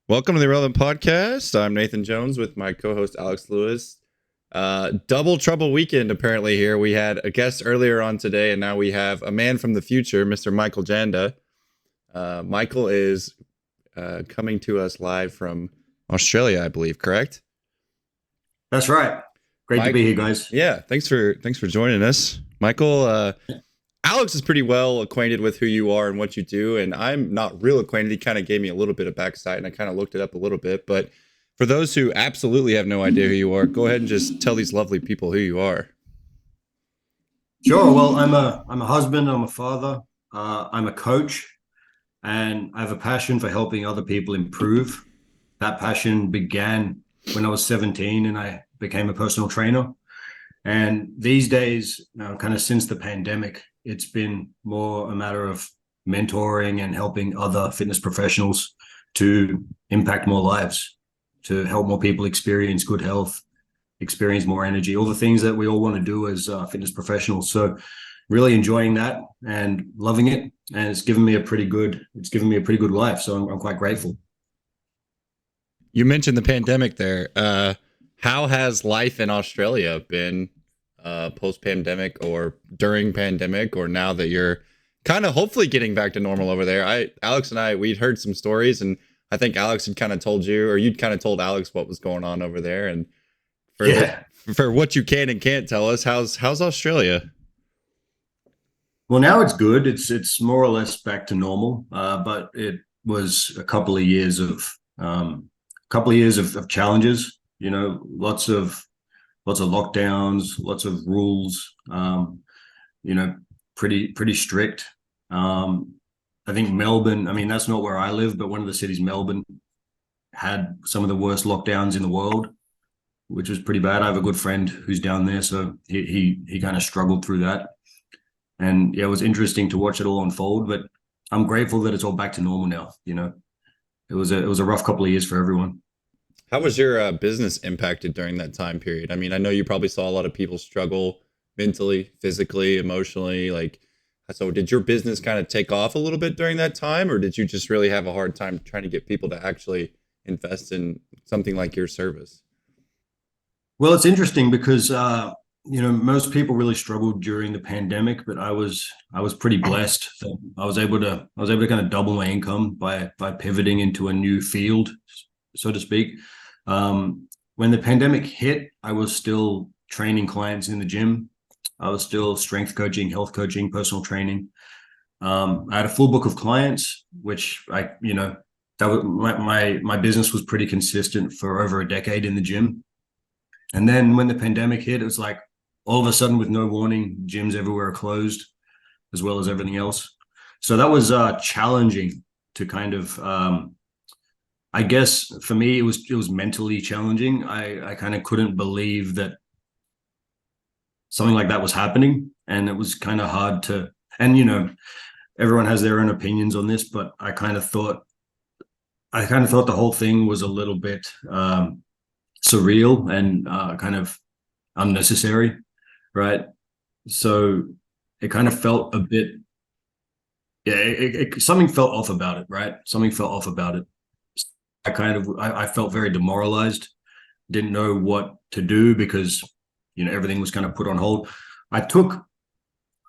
Welcome to the Relevant Podcast. I'm Nathan Jones with my co-host Alex Lewis. Double trouble weekend apparently here. We had a guest earlier on today, and now we have a man from the future, Mr. Michael Janda. Michael is coming to us live from Australia, I believe. Correct? That's right. Great to Mike, be here, guys. yeah. Thanks for joining us, Michael. Alex is pretty well acquainted with who you are and what you do, and I'm not real acquainted. He kind of gave me a little bit of backside, and I kind of looked it up a little bit. But for those who absolutely have no idea who you are, go ahead and just tell these lovely people who you are. Sure. Well, I'm a husband. I'm a father. I'm a coach, and I have a passion for helping other people improve. That passion began when I was 17, and I became a personal trainer. And these days, kind of since the pandemic, it's been more a matter of mentoring and helping other fitness professionals to impact more lives, to help more people experience good health, experience more energy, all the things that we all want to do as fitness professionals. So really enjoying that and loving it. And it's given me a pretty good life. So I'm quite grateful. You mentioned the pandemic there. How has life in Australia been post-pandemic or during pandemic, or now that you're kind of hopefully getting back to normal over there? Alex and I, we'd heard some stories, and I think Alex had kind of told you, or you'd kind of told Alex what was going on over there. And for Yeah. for what you can and can't tell us, how's Australia? Well, now it's good. It's more or less back to normal. But it was a couple of years of challenges. You know, lots of lockdowns, lots of rules. You know, pretty strict. I think Melbourne. I mean, that's not where I live, but one of the cities, Melbourne, had some of the worst lockdowns in the world, which was pretty bad. I have a good friend who's down there, so he kind of struggled through that. And yeah, it was interesting to watch it all unfold, but I'm grateful that it's all back to normal now. You know, it was a rough couple of years for everyone. How was your business impacted during that time period? I mean, I know you probably saw a lot of people struggle mentally, physically, emotionally. Like, so did your business kind of take off a little bit during that time, or did you just really have a hard time trying to get people to actually invest in something like your service? Well, it's interesting because you know, most people really struggled during the pandemic, but I was pretty blessed that I was able to kind of double my income by pivoting into a new field, so to speak. When the pandemic hit, I was still training clients in the gym. I was still strength coaching, health coaching, personal training. I had a full book of clients, which you know, that was my business was pretty consistent for over a decade in the gym. And then when the pandemic hit, it was like all of a sudden, with no warning, gyms everywhere are closed, as well as everything else. So that was challenging to kind of. I guess for me, it was mentally challenging. I kind of couldn't believe that something like that was happening, and it was kind of hard to. And you know, everyone has their own opinions on this, but I kind of thought the whole thing was a little bit surreal and kind of unnecessary, right? So it kind of felt a bit, yeah, something felt off about it, right? Something felt off about it. I felt very demoralized, didn't know what to do because, you know, everything was kind of put on hold. I took,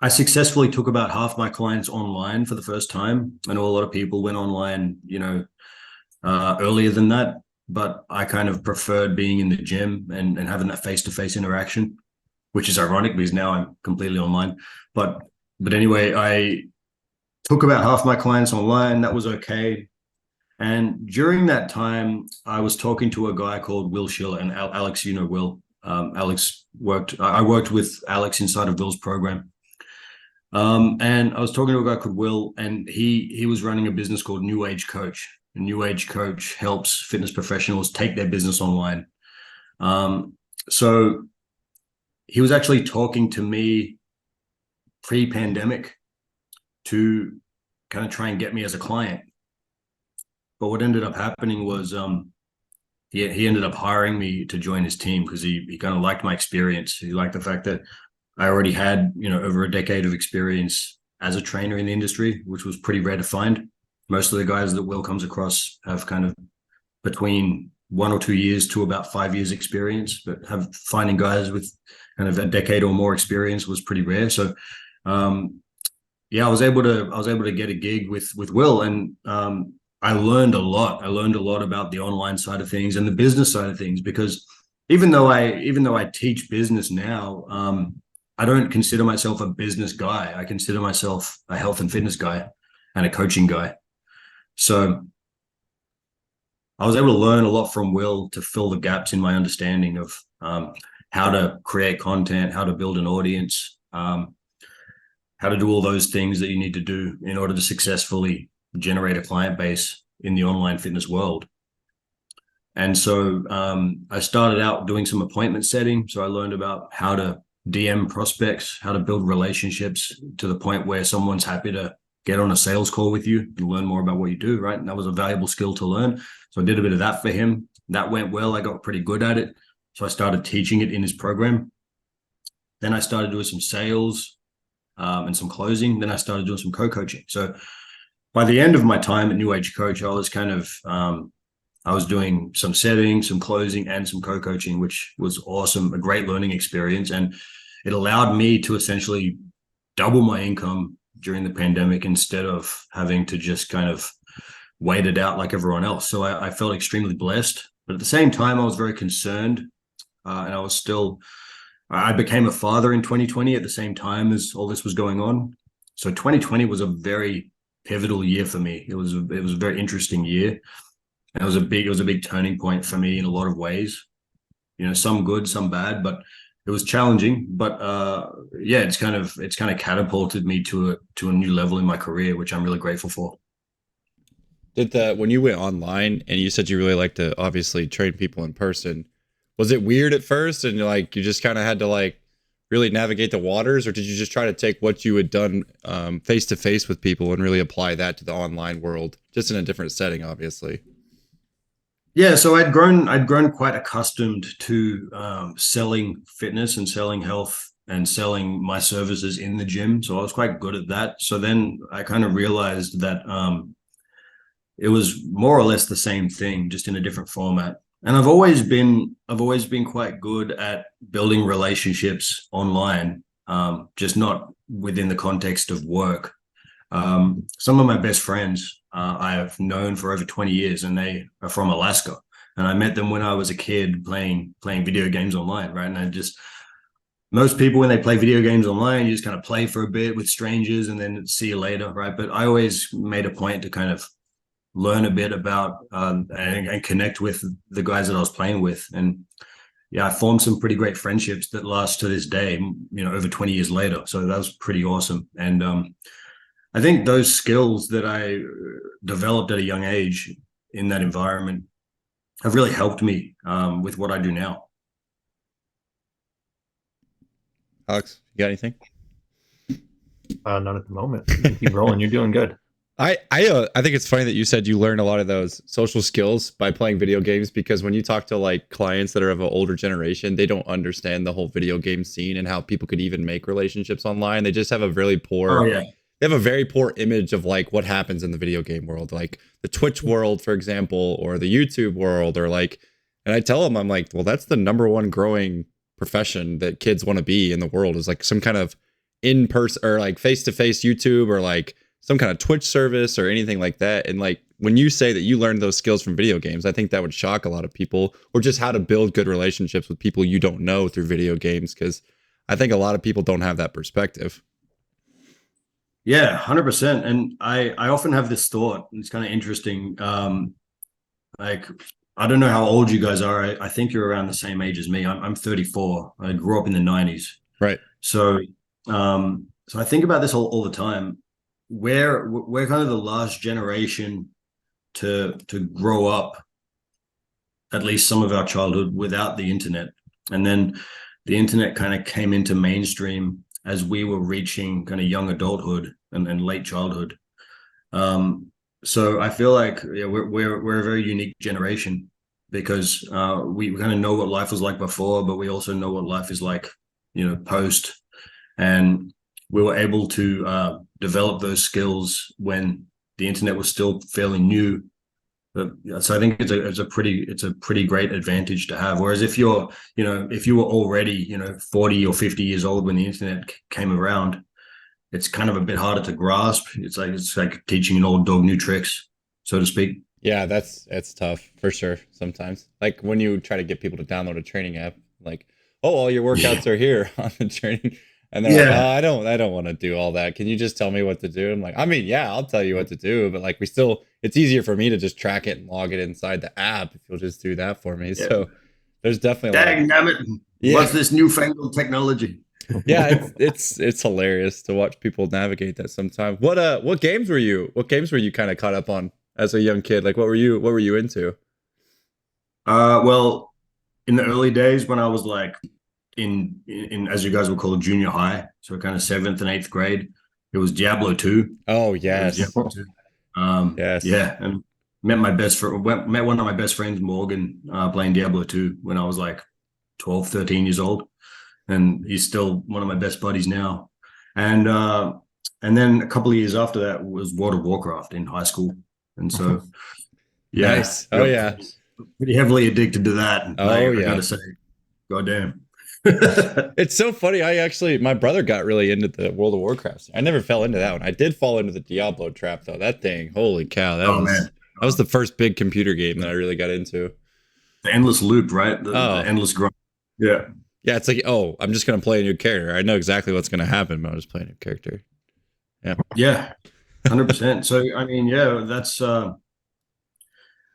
I successfully took about half my clients online for the first time. I know a lot of people went online, you know, earlier than that, but I kind of preferred being in the gym and having that face-to-face interaction, which is ironic because now I'm completely online. But but anyway, I took about half my clients online. That was okay. And during that time, I was talking to a guy called Will Schiller, and Alex, you know Will. Alex worked. I worked with Alex inside of Will's program. And I was talking to a guy called Will, and he was running a business called New Age Coach. A New Age Coach helps fitness professionals take their business online. Um, so he was actually talking to me pre-pandemic to kind of try and get me as a client. But what ended up happening was he ended up hiring me to join his team because he kind of liked my experience. He liked the fact that I already had, you know, over a decade of experience as a trainer in the industry, which was pretty rare to find. Most of the guys that Will comes across have kind of between 1 or 2 years to about 5 years experience, but finding guys with kind of a decade or more experience was pretty rare. So yeah, I was able to get a gig with Will, and I learned a lot. I learned a lot about the online side of things and the business side of things, because even though I teach business now, I don't consider myself a business guy. I consider myself a health and fitness guy and a coaching guy. So I was able to learn a lot from Will to fill the gaps in my understanding of how to create content, how to build an audience, how to do all those things that you need to do in order to successfully generate a client base in the online fitness world. And so I started out doing some appointment setting. So I learned about how to DM prospects, how to build relationships to the point where someone's happy to get on a sales call with you and learn more about what you do, right? And that was a valuable skill to learn. So I did a bit of that for him. That went well. I got pretty good at it. So I started teaching it in his program. Then I started doing some sales and some closing. Then I started doing some co-coaching. So by the end of my time at New Age Coach, I was kind of I was doing some setting, some closing, and some co-coaching, which was awesome, a great learning experience. And it allowed me to essentially double my income during the pandemic instead of having to just kind of wait it out like everyone else. So I felt extremely blessed. But at the same time, I was very concerned. And I became a father in 2020 at the same time as all this was going on. So 2020 was a very pivotal year for me. It was a very interesting year. And it was a big turning point for me in a lot of ways, some good, some bad, but it was challenging. But yeah, it's kind of catapulted me to a new level in my career, which I'm really grateful for. When you went online and you said you really like to obviously train people in person, was it weird at first and you just kind of had to really navigate the waters, or did you just try to take what you had done face to face with people and really apply that to the online world, just in a different setting, obviously? Yeah, so I'd grown quite accustomed to selling fitness and selling health and selling my services in the gym. So I was quite good at that. So then I kind of realized that it was more or less the same thing, just in a different format. And I've always been quite good at building relationships online, just not within the context of work. Some of my best friends I have known for over 20 years, and they are from Alaska. And I met them when I was a kid playing video games online, right? And most people, when they play video games online, you just kind of play for a bit with strangers and then see you later, right? But I always made a point to kind of learn a bit about and connect with the guys that I was playing with. And yeah, I formed some pretty great friendships that last to this day, over 20 years later. So that was pretty awesome. And I think those skills that I developed at a young age in that environment have really helped me with what I do now. Alex, you got anything? None at the moment. Keep rolling. You're doing good. I think it's funny that you said you learned a lot of those social skills by playing video games, because when you talk to clients that are of an older generation, they don't understand the whole video game scene and how people could even make relationships online. They just have a really poor. Oh yeah. They have a very poor image of what happens in the video game world, like the Twitch world, for example, or the YouTube world, or and I tell them, I'm like, well, that's the number one growing profession that kids want to be in the world, is some kind of in-person or face-to-face YouTube, or some kind of Twitch service or anything like that. And when you say that you learned those skills from video games, I think that would shock a lot of people, or just how to build good relationships with people you don't know through video games, because I think a lot of people don't have that perspective. Yeah, 100%. And I often have this thought, it's kind of interesting. I don't know how old you guys are. I think you're around the same age as me. I'm 34. I grew up in the 90s. Right. So I think about this all the time. We're kind of the last generation to grow up, at least some of our childhood, without the internet. And then the internet kind of came into mainstream as we were reaching kind of young adulthood and late childhood. So I feel like we're a very unique generation, because we kind of know what life was like before, but we also know what life is like, post. And we were able to develop those skills when the internet was still fairly new, So I think it's a pretty great advantage to have. Whereas if you're, if you were already, 40 or 50 years old when the internet came around, it's kind of a bit harder to grasp. It's like teaching an old dog new tricks, so to speak. Yeah, that's tough for sure. Sometimes, like when you try to get people to download a training app, like, oh, all your Yeah. workouts are here on the training, and they're like, oh, Yeah. I don't want to do all that. Can you just tell me what to do? I'm like, I mean, yeah, I'll tell you what to do, but like, it's easier for me to just track it and log it inside the app if you'll just do that for me. Yeah. So there's definitely a lot of, Dang, damn it. yeah, What's this newfangled technology? yeah, it's hilarious to watch people navigate that sometimes. What games were you kind of caught up on as a young kid? Like what were you into? Well, in the early days when I was like in as you guys would call it, junior high, so kind of seventh and eighth grade, it was Diablo 2. Oh It was yes. Diablo 2. Yes. Yeah, and met one of my best friends, Morgan, playing Diablo 2 when I was like 12, 13 years old, and he's still one of my best buddies now. And then a couple of years after that was World of Warcraft in high school, and so yeah, Nice. Oh yeah. pretty heavily addicted to that. And Oh I yeah. gotta say, goddamn. It's so funny. My brother got really into the World of Warcraft. I never fell into that one. I did fall into the Diablo trap though. That thing, holy cow, that Oh was man, that was the first big computer game that I really got into. the endless loop, right? The Oh, endless grind. Yeah, yeah, it's like, oh, I'm just gonna play a new character. I know exactly what's gonna happen, but I'm just playing a character. Yeah. yeah, 100%. So I mean, yeah, that's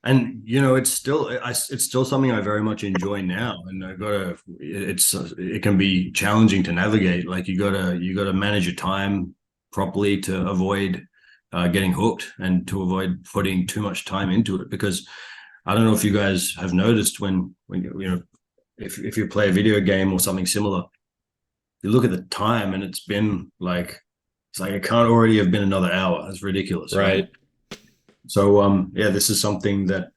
and it's still something I very much enjoy now. And I gotta, it can be challenging to navigate. Like you gotta manage your time properly to avoid getting hooked and to avoid putting too much time into it. Because I don't know if you guys have noticed when if you play a video game or something similar, you look at the time and it's like it can't already have been another hour. It's ridiculous, right? Right. So yeah, this is something that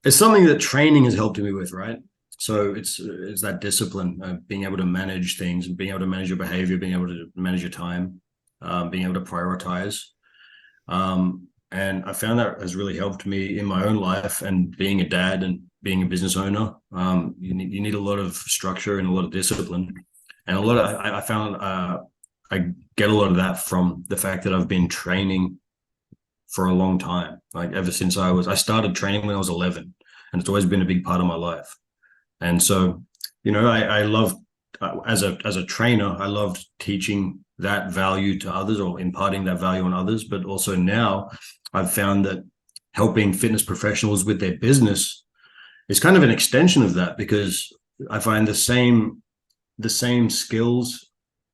it's something that training has helped me with, right? So it's that discipline, being able to manage things, and being able to manage your behavior, being able to manage your time, being able to prioritize. And I found that has really helped me in my own life and being a dad and being a business owner. You need a lot of structure and a lot of discipline, and a lot of I found I get a lot of that from the fact that I've been training for a long time. Like ever since I started training when I was 11, and it's always been a big part of my life. And so, I love as a trainer, I loved teaching that value to others or imparting that value on others. But also now, I've found that helping fitness professionals with their business is kind of an extension of that, because I find the same skills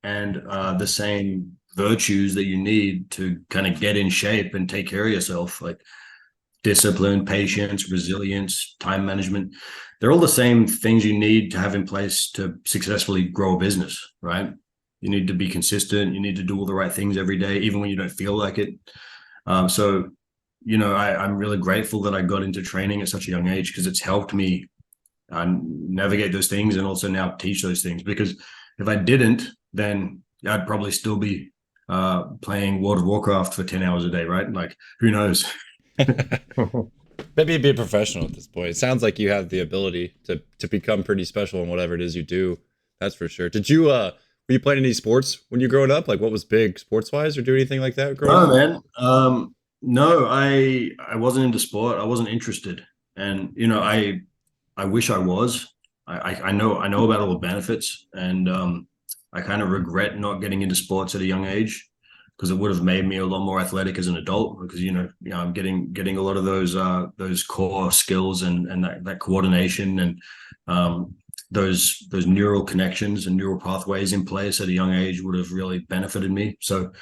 and the same virtues that you need to kind of get in shape and take care of yourself, like discipline, patience, resilience, time management. They're all the same things you need to have in place to successfully grow a business, right? You need to be consistent. You need to do all the right things every day, even when you don't feel like it. So, I'm really grateful that I got into training at such a young age, because it's helped me navigate those things and also now teach those things. Because if I didn't, then I'd probably still be playing World of Warcraft for 10 hours a day, right? Like, who knows? Maybe you'd be a professional at this point. It sounds like you have the ability to become pretty special in whatever it is you do. That's for sure. Did you were you playing any sports when you growing up? Like what was big sports wise, or do anything like that growing No, up? man. No, I wasn't into sport. I wasn't interested. And, I wish I was. I know about all the benefits, and I kind of regret not getting into sports at a young age, because it would have made me a lot more athletic as an adult. Because I'm getting a lot of those core skills and that coordination and those neural connections and neural pathways in place at a young age would have really benefited me. So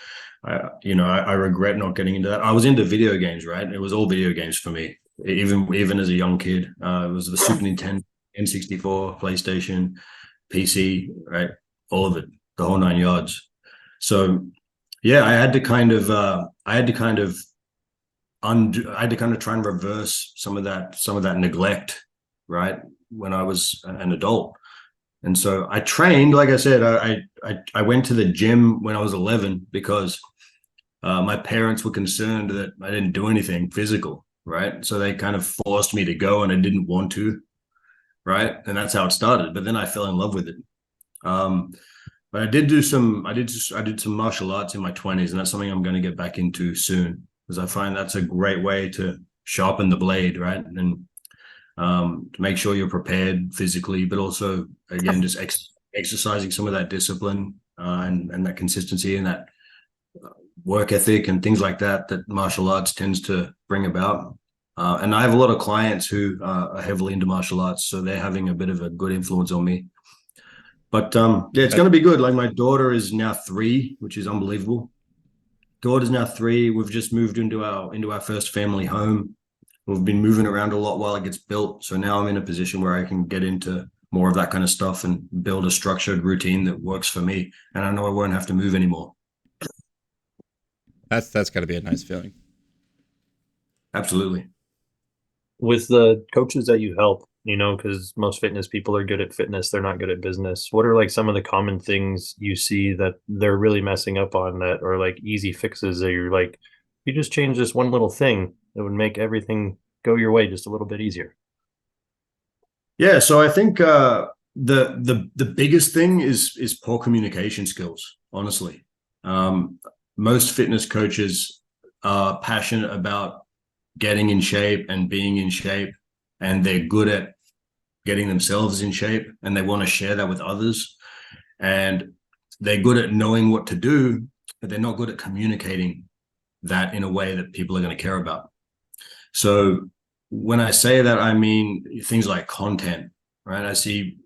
I regret not getting into that. I was into video games, right? It was all video games for me, even as a young kid. It was the Super Nintendo, N64, PlayStation, PC, right? All of it, the whole nine yards. So yeah, I had to kind of try and reverse some of that neglect, right? When I was an adult. And so I trained, like I said, I went to the gym when I was 11 because my parents were concerned that I didn't do anything physical. right? So they kind of forced me to go and I didn't want to, right? And that's how it started. But then I fell in love with it. But I did some martial arts in my 20s, and that's something I'm going to get back into soon because I find that's a great way to sharpen the blade, right? And to make sure you're prepared physically, but also again just exercising some of that discipline and that consistency and that work ethic and things like that martial arts tends to bring about. And I have a lot of clients who are heavily into martial arts, so they're having a bit of a good influence on me. But yeah, it's going to be good. Like my daughter is now 3, which is unbelievable. Daughter's now 3. We've just moved into our first family home. We've been moving around a lot while it gets built. So now I'm in a position where I can get into more of that kind of stuff and build a structured routine that works for me. And I know I won't have to move anymore. That's got to be a nice feeling. Absolutely. With the coaches that you help, because most fitness people are good at fitness, they're not good at business. What are like some of the common things you see that they're really messing up on that are like easy fixes that you're like, you just change this one little thing that would make everything go your way just a little bit easier? Yeah, so I think the biggest thing is poor communication skills, honestly. Most fitness coaches are passionate about getting in shape and being in shape, and they're good at getting themselves in shape, and they want to share that with others, and they're good at knowing what to do, but they're not good at communicating that in a way that people are going to care about. So when I say that, I mean things like content, right? I see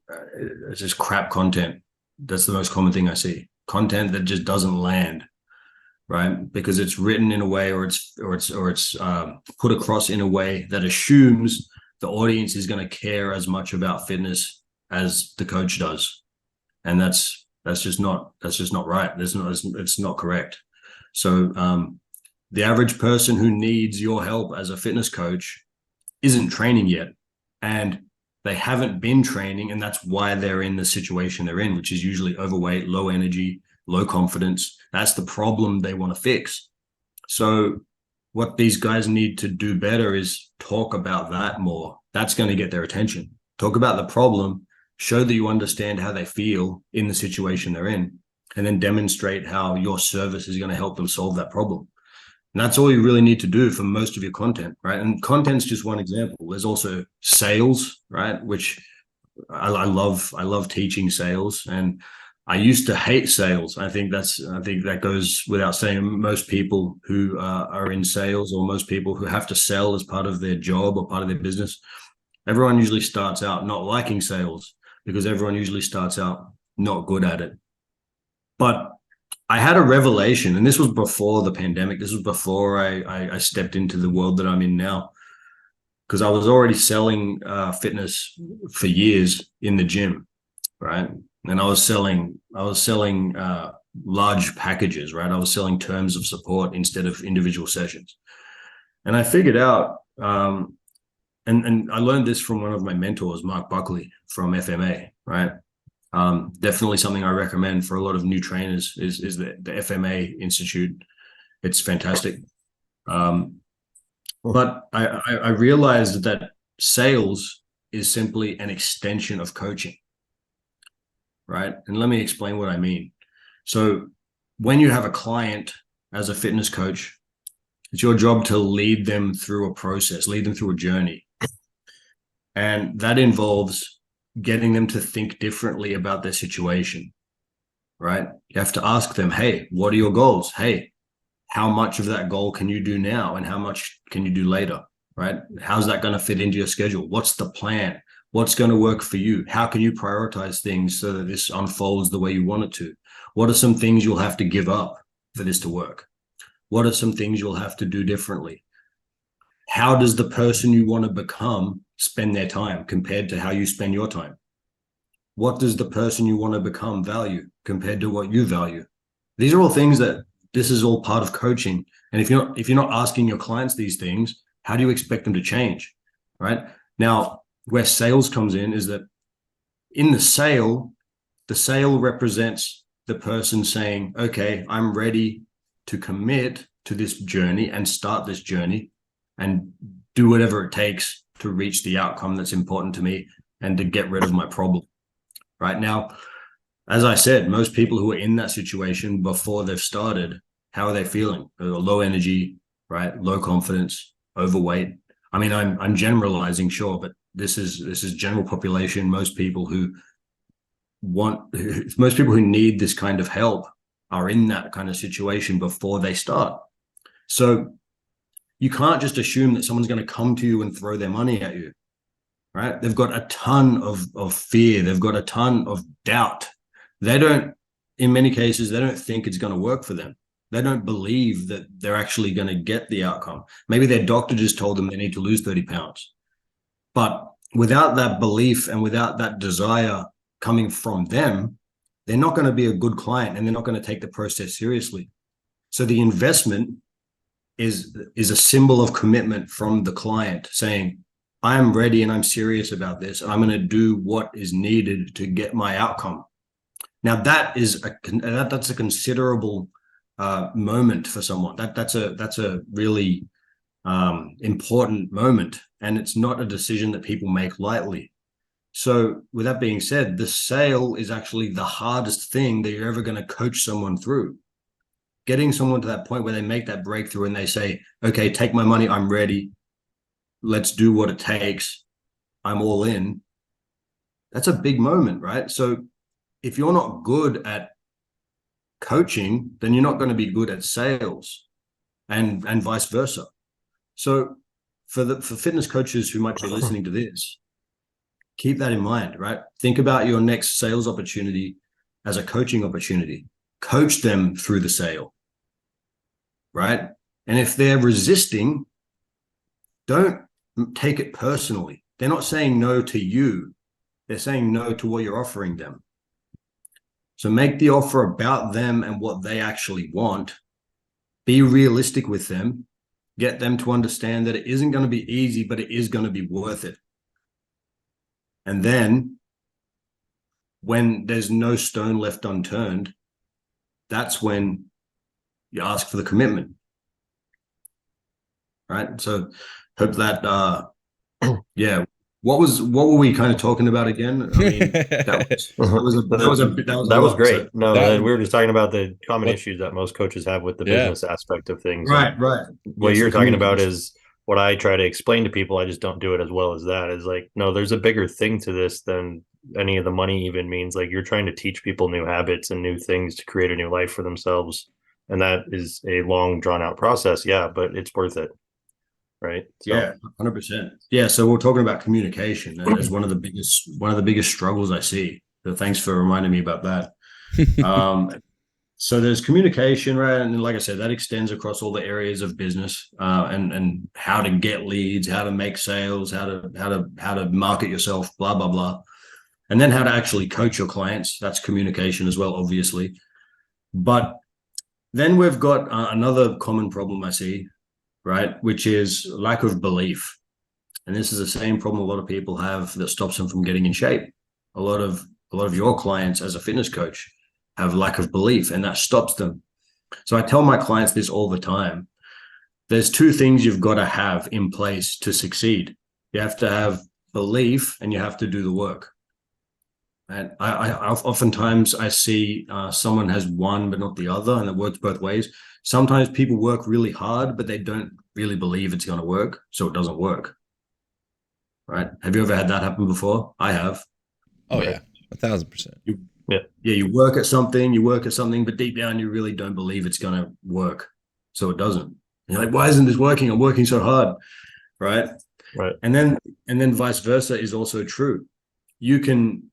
it's just crap content. That's the most common thing I see. Content that just doesn't land, right? Because it's written in a way, or it's put across in a way that assumes the audience is going to care as much about fitness as the coach does, and that's just not right. It's not correct. So the average person who needs your help as a fitness coach isn't training yet, and they haven't been training, and that's why they're in the situation they're in, which is usually overweight, low energy, low confidence. That's the problem they want to fix. So what these guys need to do better is talk about that more. That's going to get their attention. Talk about the problem, show that you understand how they feel in the situation they're in, and then demonstrate how your service is going to help them solve that problem. And that's all you really need to do for most of your content, right? And content's just one example. There's also sales, right? Which I love teaching sales, and I used to hate sales. I think that goes without saying. Most people who are in sales, or most people who have to sell as part of their job or part of their business, everyone usually starts out not liking sales because everyone usually starts out not good at it. But I had a revelation, and this was before the pandemic. This was before I stepped into the world that I'm in now, because I was already selling fitness for years in the gym, right? And I was selling large packages, right? I was selling terms of support instead of individual sessions. And I figured out, and I learned this from one of my mentors, Mark Buckley from FMA, right? Definitely something I recommend for a lot of new trainers is the FMA Institute. It's fantastic. But I realized that sales is simply an extension of coaching, right? And let me explain what I mean. So when you have a client as a fitness coach, it's your job to lead them through a process, lead them through a journey. And that involves getting them to think differently about their situation, right? You have to ask them, hey, what are your goals? Hey, how much of that goal can you do now? And how much can you do later, right? How's that going to fit into your schedule? What's the plan? What's going to work for you? How can you prioritize things so that this unfolds the way you want it to? What are some things you'll have to give up for this to work? What are some things you'll have to do differently? How does the person you want to become spend their time compared to how you spend your time? What does the person you want to become value compared to what you value? These are all things that this is all part of coaching. And if you're not asking your clients these things, how do you expect them to change, right? Now, where sales comes in is that in the sale represents the person saying, okay, I'm ready to commit to this journey and start this journey and do whatever it takes to reach the outcome that's important to me and to get rid of my problem. Right now, as I said, most people who are in that situation before they've started, how are they feeling? They're low energy, right? Low confidence, overweight. I mean, I'm generalizing, sure, but this is general population. Most people who need this kind of help are in that kind of situation before they start. So you can't just assume that someone's going to come to you and throw their money at you, right? They've got a ton of fear. They've got a ton of doubt. In many cases, they don't think it's going to work for them. They don't believe that they're actually going to get the outcome. Maybe their doctor just told them they need to lose 30 pounds. But without that belief and without that desire coming from them, they're not going to be a good client and they're not going to take the process seriously. So the investment is a symbol of commitment from the client saying, I am ready and I'm serious about this. And I'm going to do what is needed to get my outcome. Now that's a considerable moment for someone. That's a really important moment, and it's not a decision that people make lightly. So with that being said, the sale is actually the hardest thing that you're ever going to coach someone through. Getting someone to that point where they make that breakthrough and they say, okay, take my money, I'm ready, let's do what it takes, I'm all in. That's a big moment, right? So if you're not good at coaching, then you're not going to be good at sales, and vice versa. So for fitness coaches who might be listening to this, keep that in mind, right? Think about your next sales opportunity as a coaching opportunity. Coach them through the sale, right? And if they're resisting, don't take it personally. They're not saying no to you. They're saying no to what you're offering them. So make the offer about them and what they actually want. Be realistic with them. Get them to understand that it isn't going to be easy, but it is going to be worth it. And then when there's no stone left unturned, that's when you ask for the commitment. Right? So hope that, yeah. What were we kind of talking about again? I mean, that was great. So, we were just talking about the common issues that most coaches have with the business aspect of things. Right. What you're talking about is what I try to explain to people. I just don't do it as well as that. Is like, no, there's a bigger thing to this than any of the money even means. Like, you're trying to teach people new habits and new things to create a new life for themselves. And that is a long, drawn out process. Yeah, but it's worth it. Right. So. Yeah, 100%. Yeah. So we're talking about communication as one of the biggest struggles I see. So thanks for reminding me about that. So there's communication, right? And like I said, that extends across all the areas of business, and how to get leads, how to make sales, how to market yourself, blah, blah, blah. And then how to actually coach your clients. That's communication as well, obviously. But then we've got another common problem I see, right, which is lack of belief. And this is the same problem a lot of people have that stops them from getting in shape. A lot of your clients as a fitness coach have lack of belief, and that stops them. So I tell my clients this all the time. There's two things you've got to have in place to succeed. You have to have belief and you have to do the work. And I oftentimes I see someone has one but not the other, and it works both ways. Sometimes people work really hard, but they don't really believe it's going to work, so it doesn't work. Right? Have you ever had that happen before? I have. Oh yeah, 1,000%. You work at something, but deep down you really don't believe it's going to work, so it doesn't. And you're like, why isn't this working? I'm working so hard, right? Right. And then vice versa is also true. You can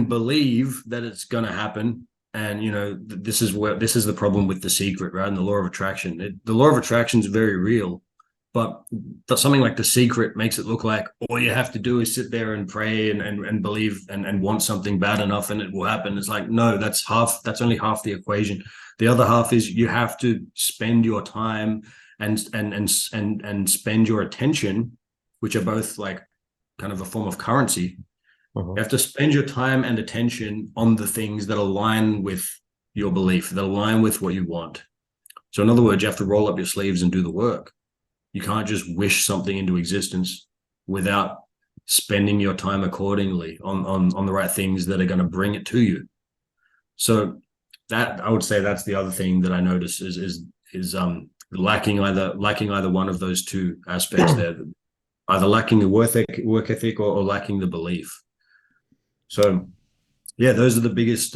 believe that it's going to happen. And, this is the problem with The Secret, right? And the law of attraction. The law of attraction is very real, but something like The Secret makes it look like all you have to do is sit there and pray and believe and want something bad enough and it will happen. It's like, no, that's only half the equation. The other half is you have to spend your time and spend your attention, which are both like kind of a form of currency. You have to spend your time and attention on the things that align with your belief, that align with what you want. So in other words, you have to roll up your sleeves and do the work. You can't just wish something into existence without spending your time accordingly on the right things that are going to bring it to you. So that, I would say, that's the other thing that I notice is lacking either one of those two aspects there, either lacking the work ethic or lacking the belief. So yeah, those are the biggest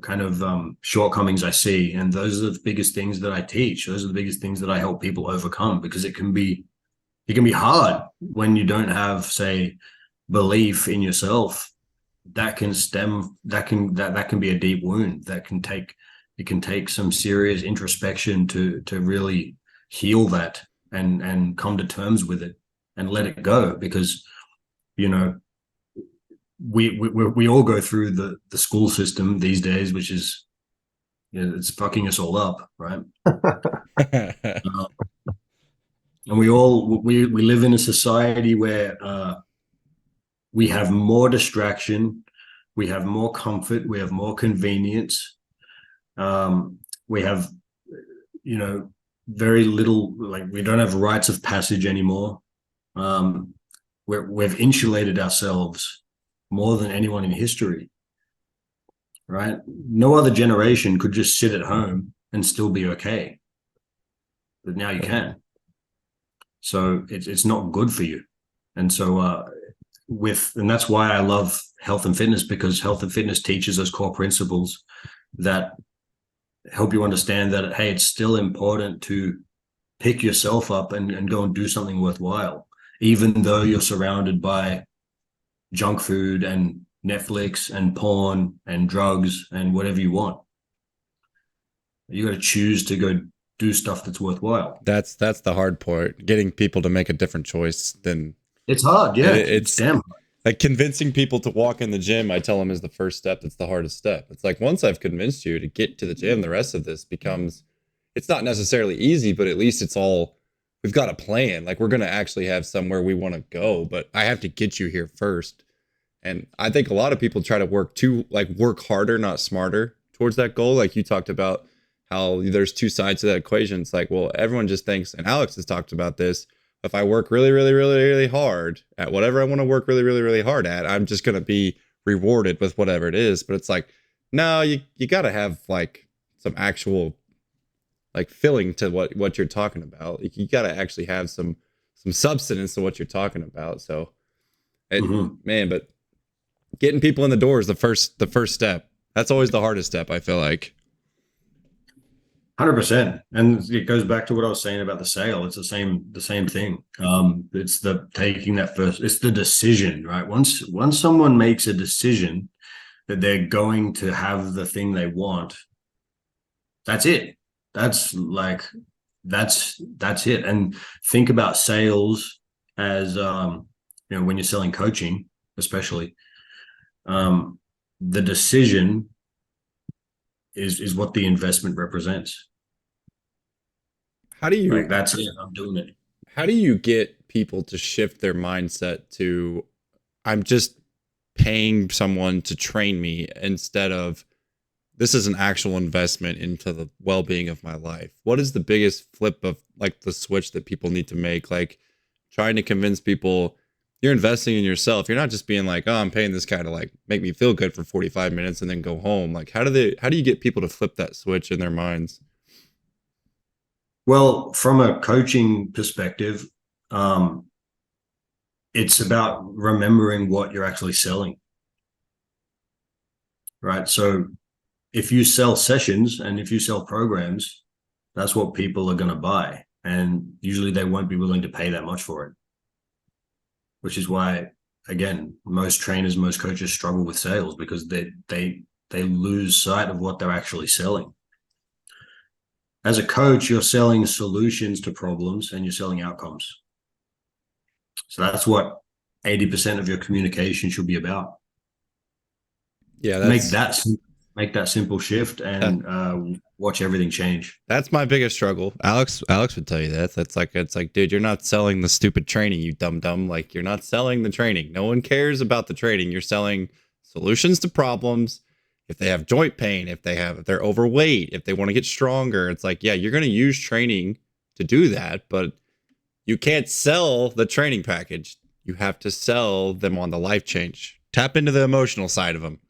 kind of shortcomings I see, and those are the biggest things that I teach. Those are the biggest things that I help people overcome, because it can be hard when you don't have, say, belief in yourself. That can be a deep wound. It can take some serious introspection to really heal that and come to terms with it and let it go, because you know we all go through the school system these days, which is, it's fucking us all up, right? And we live in a society where we have more distraction, we have more comfort, we have more convenience, we have, very little, like, we don't have rites of passage anymore. We've insulated ourselves more than anyone in history, right? No other generation could just sit at home and still be okay, but now you can. So it's not good for you. And so and that's why I love health and fitness, because health and fitness teaches those core principles that help you understand that, hey, it's still important to pick yourself up and go and do something worthwhile, even though you're surrounded by junk food and Netflix and porn and drugs and whatever you want. You got to choose to go do stuff that's worthwhile. That's the hard part, getting people to make a different choice than. It's hard. Yeah. It's damn hard. Like, convincing people to walk in the gym, I tell them, is the first step. That's the hardest step. It's like, once I've convinced you to get to the gym, the rest of this becomes, it's not necessarily easy, but at least we've got a plan. Like, we're going to actually have somewhere we want to go, but I have to get you here first. And I think a lot of people try to work harder, not smarter, towards that goal. Like you talked about how there's two sides to that equation. It's like, well, everyone just thinks, and Alex has talked about this, if I work really, really, really, really hard at whatever I want to work really, really, really hard at, I'm just going to be rewarded with whatever it is. But it's like, no, you got to have like some actual like filling to what you're talking about. Like, you got to actually have some substance to what you're talking about. So, man, but getting people in the door is the first step. That's always the hardest step, I feel like. 100%. And it goes back to what I was saying about the sale. It's the same thing. It's the taking that first, it's the decision, right? Once someone makes a decision that they're going to have the thing they want, that's it. That's it. And think about sales as, when you're selling coaching, especially, the decision is what the investment represents. How do you, like, that's it, I'm doing it. How do you get people to shift their mindset to, I'm just paying someone to train me, instead of, this is an actual investment into the well-being of my life? What is the biggest flip of like the switch that people need to make? Like, trying to convince people you're investing in yourself. You're not just being like, oh, I'm paying this guy to like make me feel good for 45 minutes and then go home. Like, how do you get people to flip that switch in their minds? Well, from a coaching perspective, it's about remembering what you're actually selling, right? So if you sell sessions and if you sell programs, that's what people are going to buy. And usually they won't be willing to pay that much for it, which is why, again, most trainers, most coaches struggle with sales, because they lose sight of what they're actually selling. As a coach, you're selling solutions to problems and you're selling outcomes. So that's what 80% of your communication should be about. Yeah, make that simple shift and watch everything change. That's my biggest struggle. Alex would tell you that. It's like, dude, you're not selling the stupid training, you dumb. Like, you're not selling the training. No one cares about the training. You're selling solutions to problems. If they have joint pain, if they're overweight, if they want to get stronger, it's like, yeah, you're going to use training to do that, but you can't sell the training package. You have to sell them on the life change. Tap into the emotional side of them.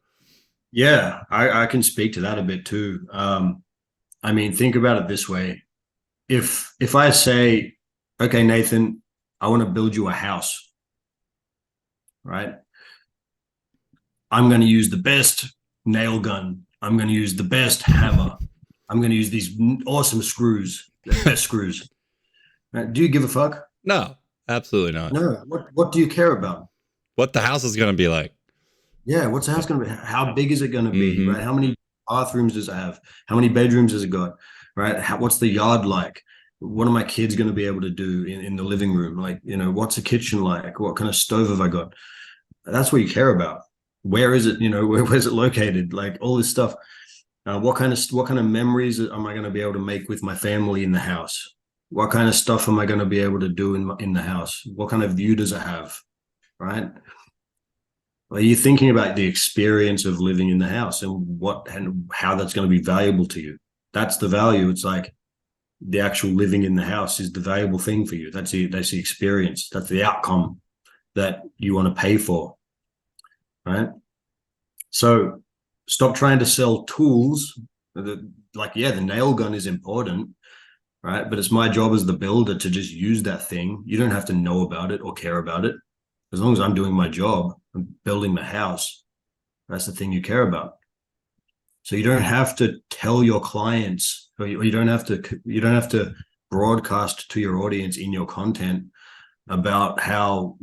Yeah, I can speak to that a bit too. I mean, think about it this way. If I say, okay, Nathan, I want to build you a house, right? I'm going to use the best nail gun. I'm going to use the best hammer. I'm going to use these awesome screws, the best screws. Right? Do you give a fuck? No, absolutely not. No. What do you care about? What the house is going to be like. Yeah, what's the house going to be? How big is it going to be? Mm-hmm. Right? How many bathrooms does it have? How many bedrooms has it got? Right? What's the yard like? What are my kids going to be able to do in the living room? Like, what's the kitchen like? What kind of stove have I got? That's what you care about. Where is it? Where's it located? Like all this stuff. What kind of memories am I going to be able to make with my family in the house? What kind of stuff am I going to be able to do in the house? What kind of view does it have? Right? Are you thinking about the experience of living in the house and how that's going to be valuable to you? That's the value. It's like the actual living in the house is the valuable thing for you. That's the experience. That's the outcome that you want to pay for. Right? So stop trying to sell tools. The nail gun is important, right? But it's my job as the builder to just use that thing. You don't have to know about it or care about it. As long as I'm doing my job, I'm building the house. That's the thing you care about. So you don't have to tell your clients, or you don't have to broadcast to your audience in your content about how,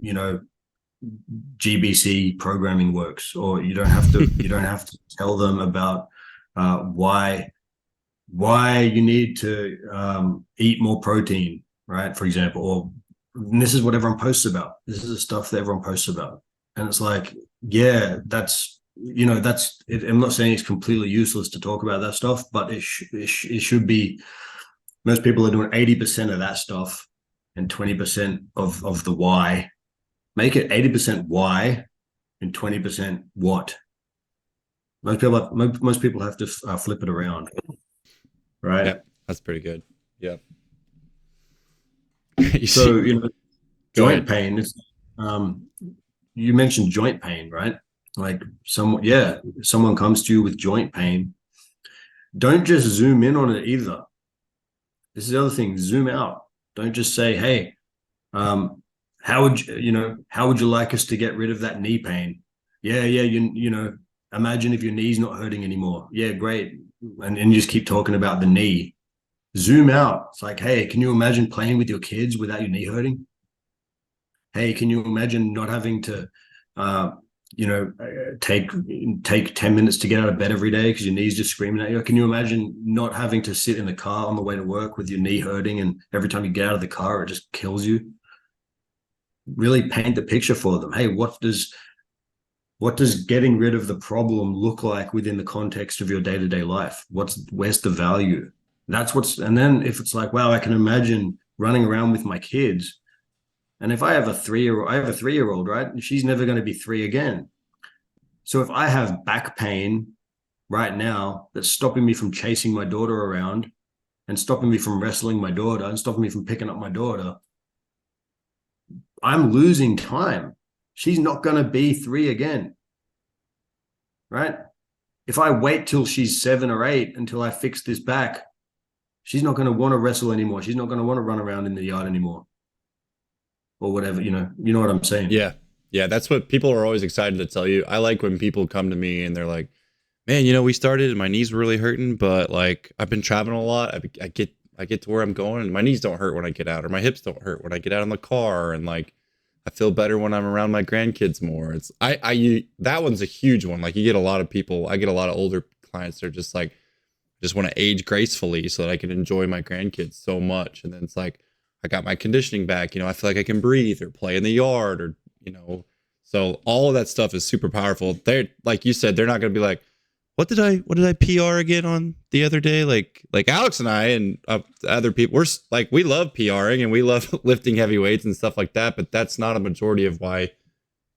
GBC programming works, or you don't have to tell them about why you need to eat more protein, right? For example, or this is what everyone posts about. This is the stuff that everyone posts about, and it's like, yeah, that's it. I'm not saying it's completely useless to talk about that stuff, but it should be. Most people are doing 80% of that stuff and 20% of the why. Make it 80% why and 20% what. Most people have to flip it around, right? Yep, that's pretty good. Yep. So joint ahead. pain is. You mentioned joint pain, right? Like someone comes to you with joint pain. Don't just zoom in on it either. This is the other thing. Zoom out. Don't just say, "Hey, how would you like us to get rid of that knee pain?" Yeah, imagine if your knee's not hurting anymore. Yeah, great. And you just keep talking about the knee. Zoom out. It's like, hey, can you imagine playing with your kids without your knee hurting? Hey, can you imagine not having to take 10 minutes to get out of bed every day because your knee's just screaming at you? Can you imagine not having to sit in the car on the way to work with your knee hurting, and every time you get out of the car it just kills you? Really paint the picture for them. Hey, what does getting rid of the problem look like within the context of your day-to-day life? Where's the value? And then if it's like, wow, I can imagine running around with my kids. And if I have a 3-year-old, right? And she's never going to be 3 again. So if I have back pain right now that's stopping me from chasing my daughter around and stopping me from wrestling my daughter and stopping me from picking up my daughter, I'm losing time. She's not going to be 3 again, right? If I wait till she's 7 or 8 until I fix this back, she's not going to want to wrestle anymore. She's not going to want to run around in the yard anymore, or whatever. You know what I'm saying? Yeah, that's what people are always excited to tell you. I like when people come to me and they're like, man, we started and my knees were really hurting, but like I've been traveling a lot. I get to where I'm going and my knees don't hurt when I get out, or my hips don't hurt when I get out in the car, and like I feel better when I'm around my grandkids more. It's that one's a huge one. Like you get a lot of people. I get a lot of older clients that are just like, just want to age gracefully so that I can enjoy my grandkids so much. And then it's like, I got my conditioning back. I feel like I can breathe or play in the yard, or so all of that stuff is super powerful. They're, like you said, they're not going to be like, what did I PR again on the other day? Like Alex and I and other people, we're like, we love PRing and we love lifting heavy weights and stuff like that, but that's not a majority of why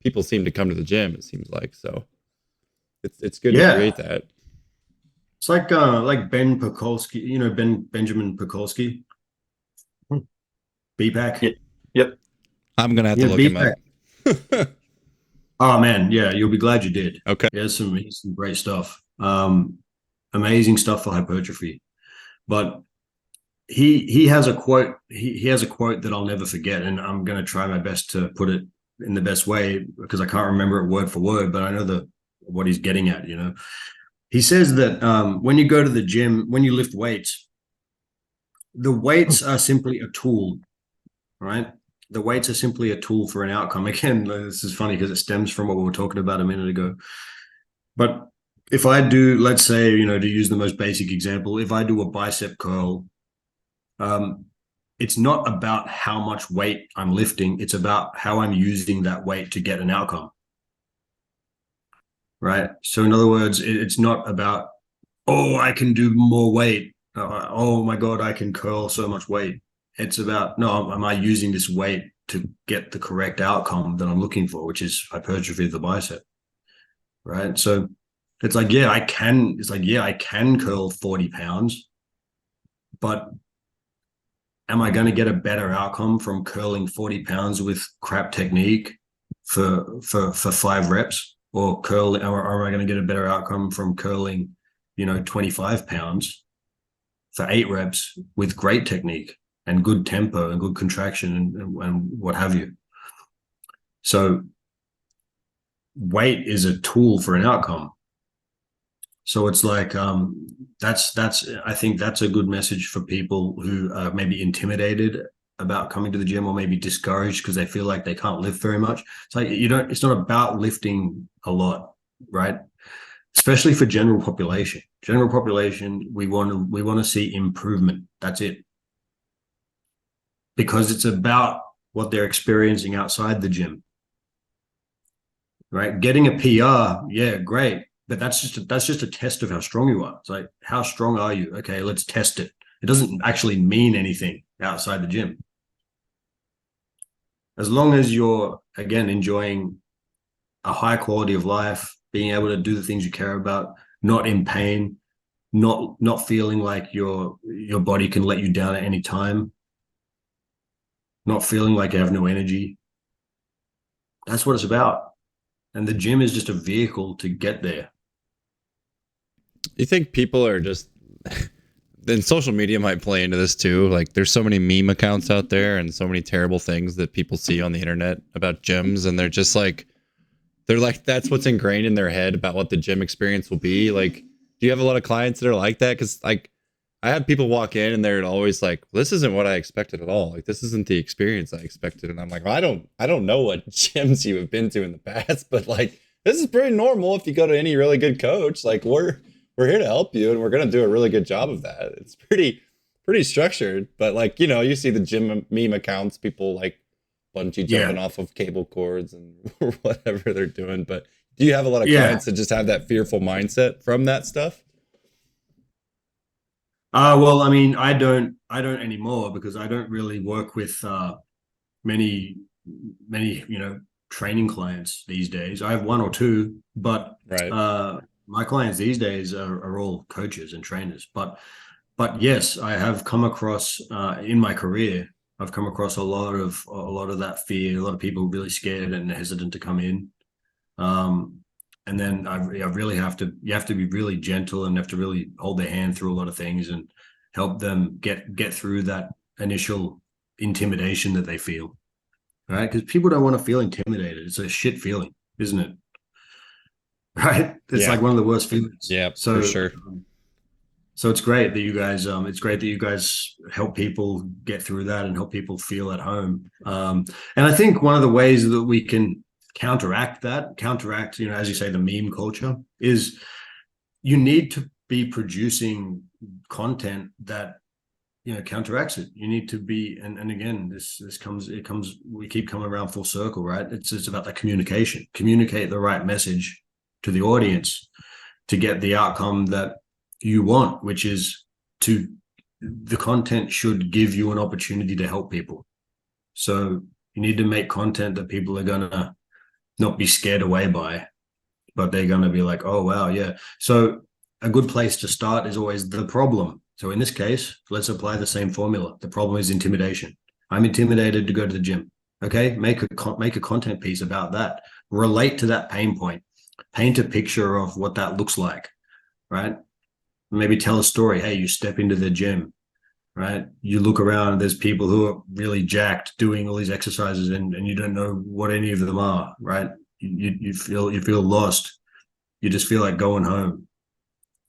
people seem to come to the gym, it seems like. So it's good to create that. It's like Ben Pakulski, Benjamin Pakulski. BPAC. Yeah. Yep. I'm gonna have to Yeah, look him up. BPAC. Oh man, yeah, you'll be glad you did. Okay. Yeah, some great stuff. Amazing stuff for hypertrophy. But he has a quote. He has a quote that I'll never forget, and I'm going to try my best to put it in the best way because I can't remember it word for word, but I know what he's getting at. You know, he says that when you go to the gym, when you lift weights, the weights are simply a tool, right? The weights are simply a tool for an outcome. Again, this is funny because it stems from what we were talking about a minute ago. But if I do, let's say, you know, to use the most basic example, if I do a bicep curl, it's not about how much weight I'm lifting. It's about how I'm using that weight to get an outcome. Right. So in other words, it's not about, oh, I can do more weight. Oh my God, I can curl so much weight. It's about, no, am I using this weight to get the correct outcome that I'm looking for, which is hypertrophy of the bicep. Right. So it's like, yeah, I can curl 40 pounds, but am I going to get a better outcome from curling 40 pounds with crap technique for 5 reps, or am I going to get a better outcome from curling, 25 pounds for 8 reps with great technique and good tempo and good contraction and what have you? So weight is a tool for an outcome. So it's like I think that's a good message for people who are maybe intimidated about coming to the gym, or maybe discouraged because they feel like they can't lift very much. It's like it's not about lifting a lot, right? Especially for general population. General population, we want to see improvement. That's it. Because it's about what they're experiencing outside the gym. Right? Getting a PR, yeah, great. But that's just a test of how strong you are. It's like, how strong are you? Okay, let's test it. It doesn't actually mean anything outside the gym. As long as you're, again, enjoying a high quality of life, being able to do the things you care about, not in pain, not feeling like your body can let you down at any time, not feeling like you have no energy. That's what it's about. And the gym is just a vehicle to get there. You think people are just then social media might play into this too? Like there's so many meme accounts out there and so many terrible things that people see on the internet about gyms, and they're like that's what's ingrained in their head about what the gym experience will be. Like, do you have a lot of clients that are like that? Because like I have people walk in and they're always like, this isn't what I expected at all. Like, this isn't the experience I expected. And I'm like, well, I don't know what gyms you have been to in the past, but like, this is pretty normal if you go to any really good coach. Like, we're here to help you, and we're going to do a really good job of that. It's pretty structured, but like, you see the gym meme accounts, people like bungee jumping off of cable cords and whatever they're doing. But do you have a lot of clients that just have that fearful mindset from that stuff? Well, I mean, I don't anymore because I don't really work with many, training clients these days. I have one or two, but right. My clients these days are all coaches and trainers. But yes, I have come across in my career, I've come across a lot of that fear, a lot of people really scared and hesitant to come in. And then I really you have to be really gentle and have to really hold their hand through a lot of things and help them get through that initial intimidation that they feel, right? Because people don't want to feel intimidated. It's a shit feeling, isn't it? Right? It's like one of the worst feelings. Yeah, so, for sure. So it's great that you guys help people get through that and help people feel at home. And I think one of the ways that we can counteract, as you say, the meme culture, is you need to be producing content that counteracts it. You need to be, and again, we keep coming around full circle, right? It's about the communicate the right message to the audience to get the outcome that you want, which is the content should give you an opportunity to help people. So you need to make content that people are gonna not be scared away by, but they're going to be like, oh, wow, yeah. So a good place to start is always the problem. So in this case, let's apply the same formula. The problem is intimidation. I'm intimidated to go to the gym. Okay, make a content piece about that. Relate to that pain point. Paint a picture of what that looks like, right? Maybe tell a story. Hey, you step into the gym, right? You look around, there's people who are really jacked doing all these exercises, and you don't know what any of them are, right? You feel lost. You just feel like going home,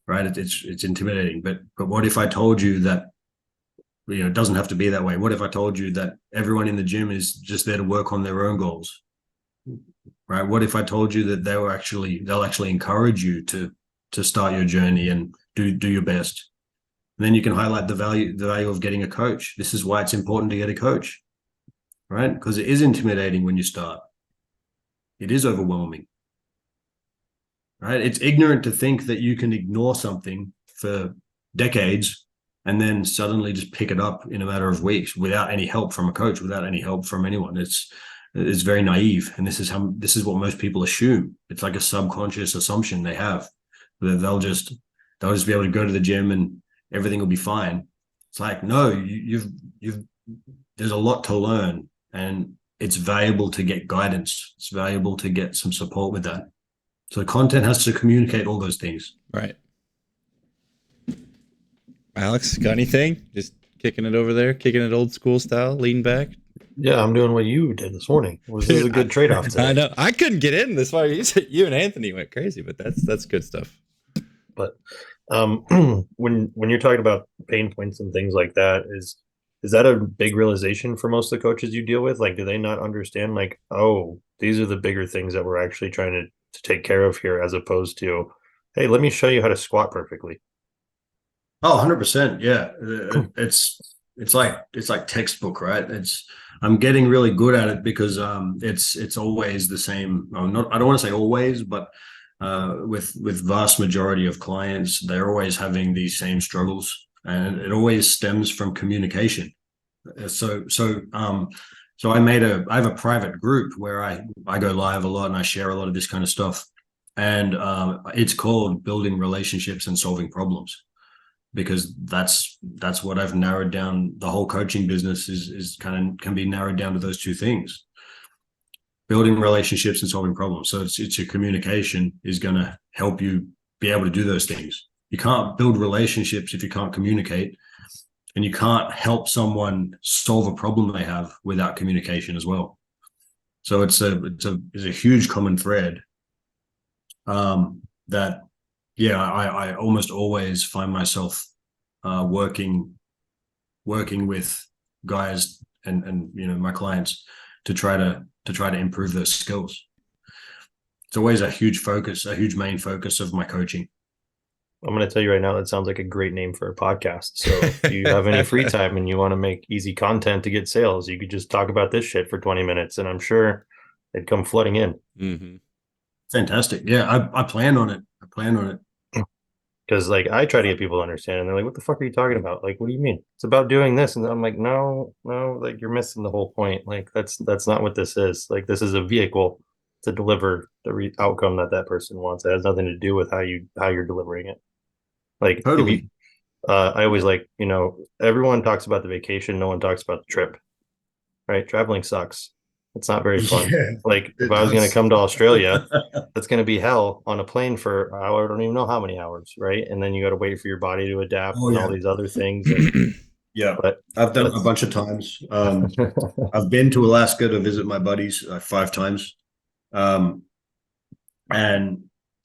right? It's intimidating. But what if I told you that, it doesn't have to be that way? What if I told you that everyone in the gym is just there to work on their own goals, right? What if I told you that they'll actually encourage you to start your journey and do your best? And then you can highlight the value of getting a coach. This is why it's important to get a coach, right? Because it is intimidating when you start. It is overwhelming, right? It's ignorant to think that you can ignore something for decades and then suddenly just pick it up in a matter of weeks without any help from a coach, without any help from anyone. It's very naive, and this is what most people assume. It's like a subconscious assumption they have that they'll just be able to go to the gym and everything will be fine. It's like, no, you've there's a lot to learn, and it's valuable to get guidance. It's valuable to get some support with that. So the content has to communicate all those things. Right. Alex, got anything? Just kicking it over there, kicking it old school style, lean back. Yeah, I'm doing what you did this morning. This is a good trade-off today. I know. I couldn't get in this far. You and Anthony went crazy, but that's good stuff. But when you're talking about pain points and things like that, is that a big realization for most of the coaches you deal with? Like, do they not understand, like, oh, these are the bigger things that we're actually trying to take care of here, as opposed to, hey, let me show you how to squat perfectly? Oh, 100%. Yeah. It's like textbook, right? I'm getting really good at it because it's always the same. I don't want to say always, but with vast majority of clients, they're always having these same struggles, and it always stems from communication. So I have a private group where I go live a lot and I share a lot of this kind of stuff, and it's called Building Relationships and Solving Problems, because that's what I've narrowed down. The whole coaching business is can be narrowed down to those two things: building relationships and solving problems. So it's your communication is going to help you be able to do those things. You can't build relationships if you can't communicate, and you can't help someone solve a problem they have without communication as well. So it's a huge common thread that, yeah, I almost always find myself working with guys and my clients to try to improve those skills. It's always a huge main focus of my coaching. I'm going to tell you right now, that sounds like a great name for a podcast. So if you have any free time and you want to make easy content to get sales, you could just talk about this shit for 20 minutes, and I'm sure they'd come flooding in. Mm-hmm. Fantastic. Yeah, I plan on it. Because like I try to get people to understand, and they're like, "What the fuck are you talking about? Like, what do you mean? It's about doing this." And I'm like, "No, like you're missing the whole point. Like that's not what this is. Like this is a vehicle to deliver the outcome that person wants. It has nothing to do with how you're delivering it." Like Totally. I always like, everyone talks about the vacation, no one talks about the trip, right? Traveling sucks. It's not very fun. Yeah, like if I was going to come to Australia, that's going to be hell on a plane for I don't even know how many hours, right? And then you got to wait for your body to adapt and all these other things. Yeah, but I've done it a bunch of times. I've been to Alaska to visit my buddies 5 times, and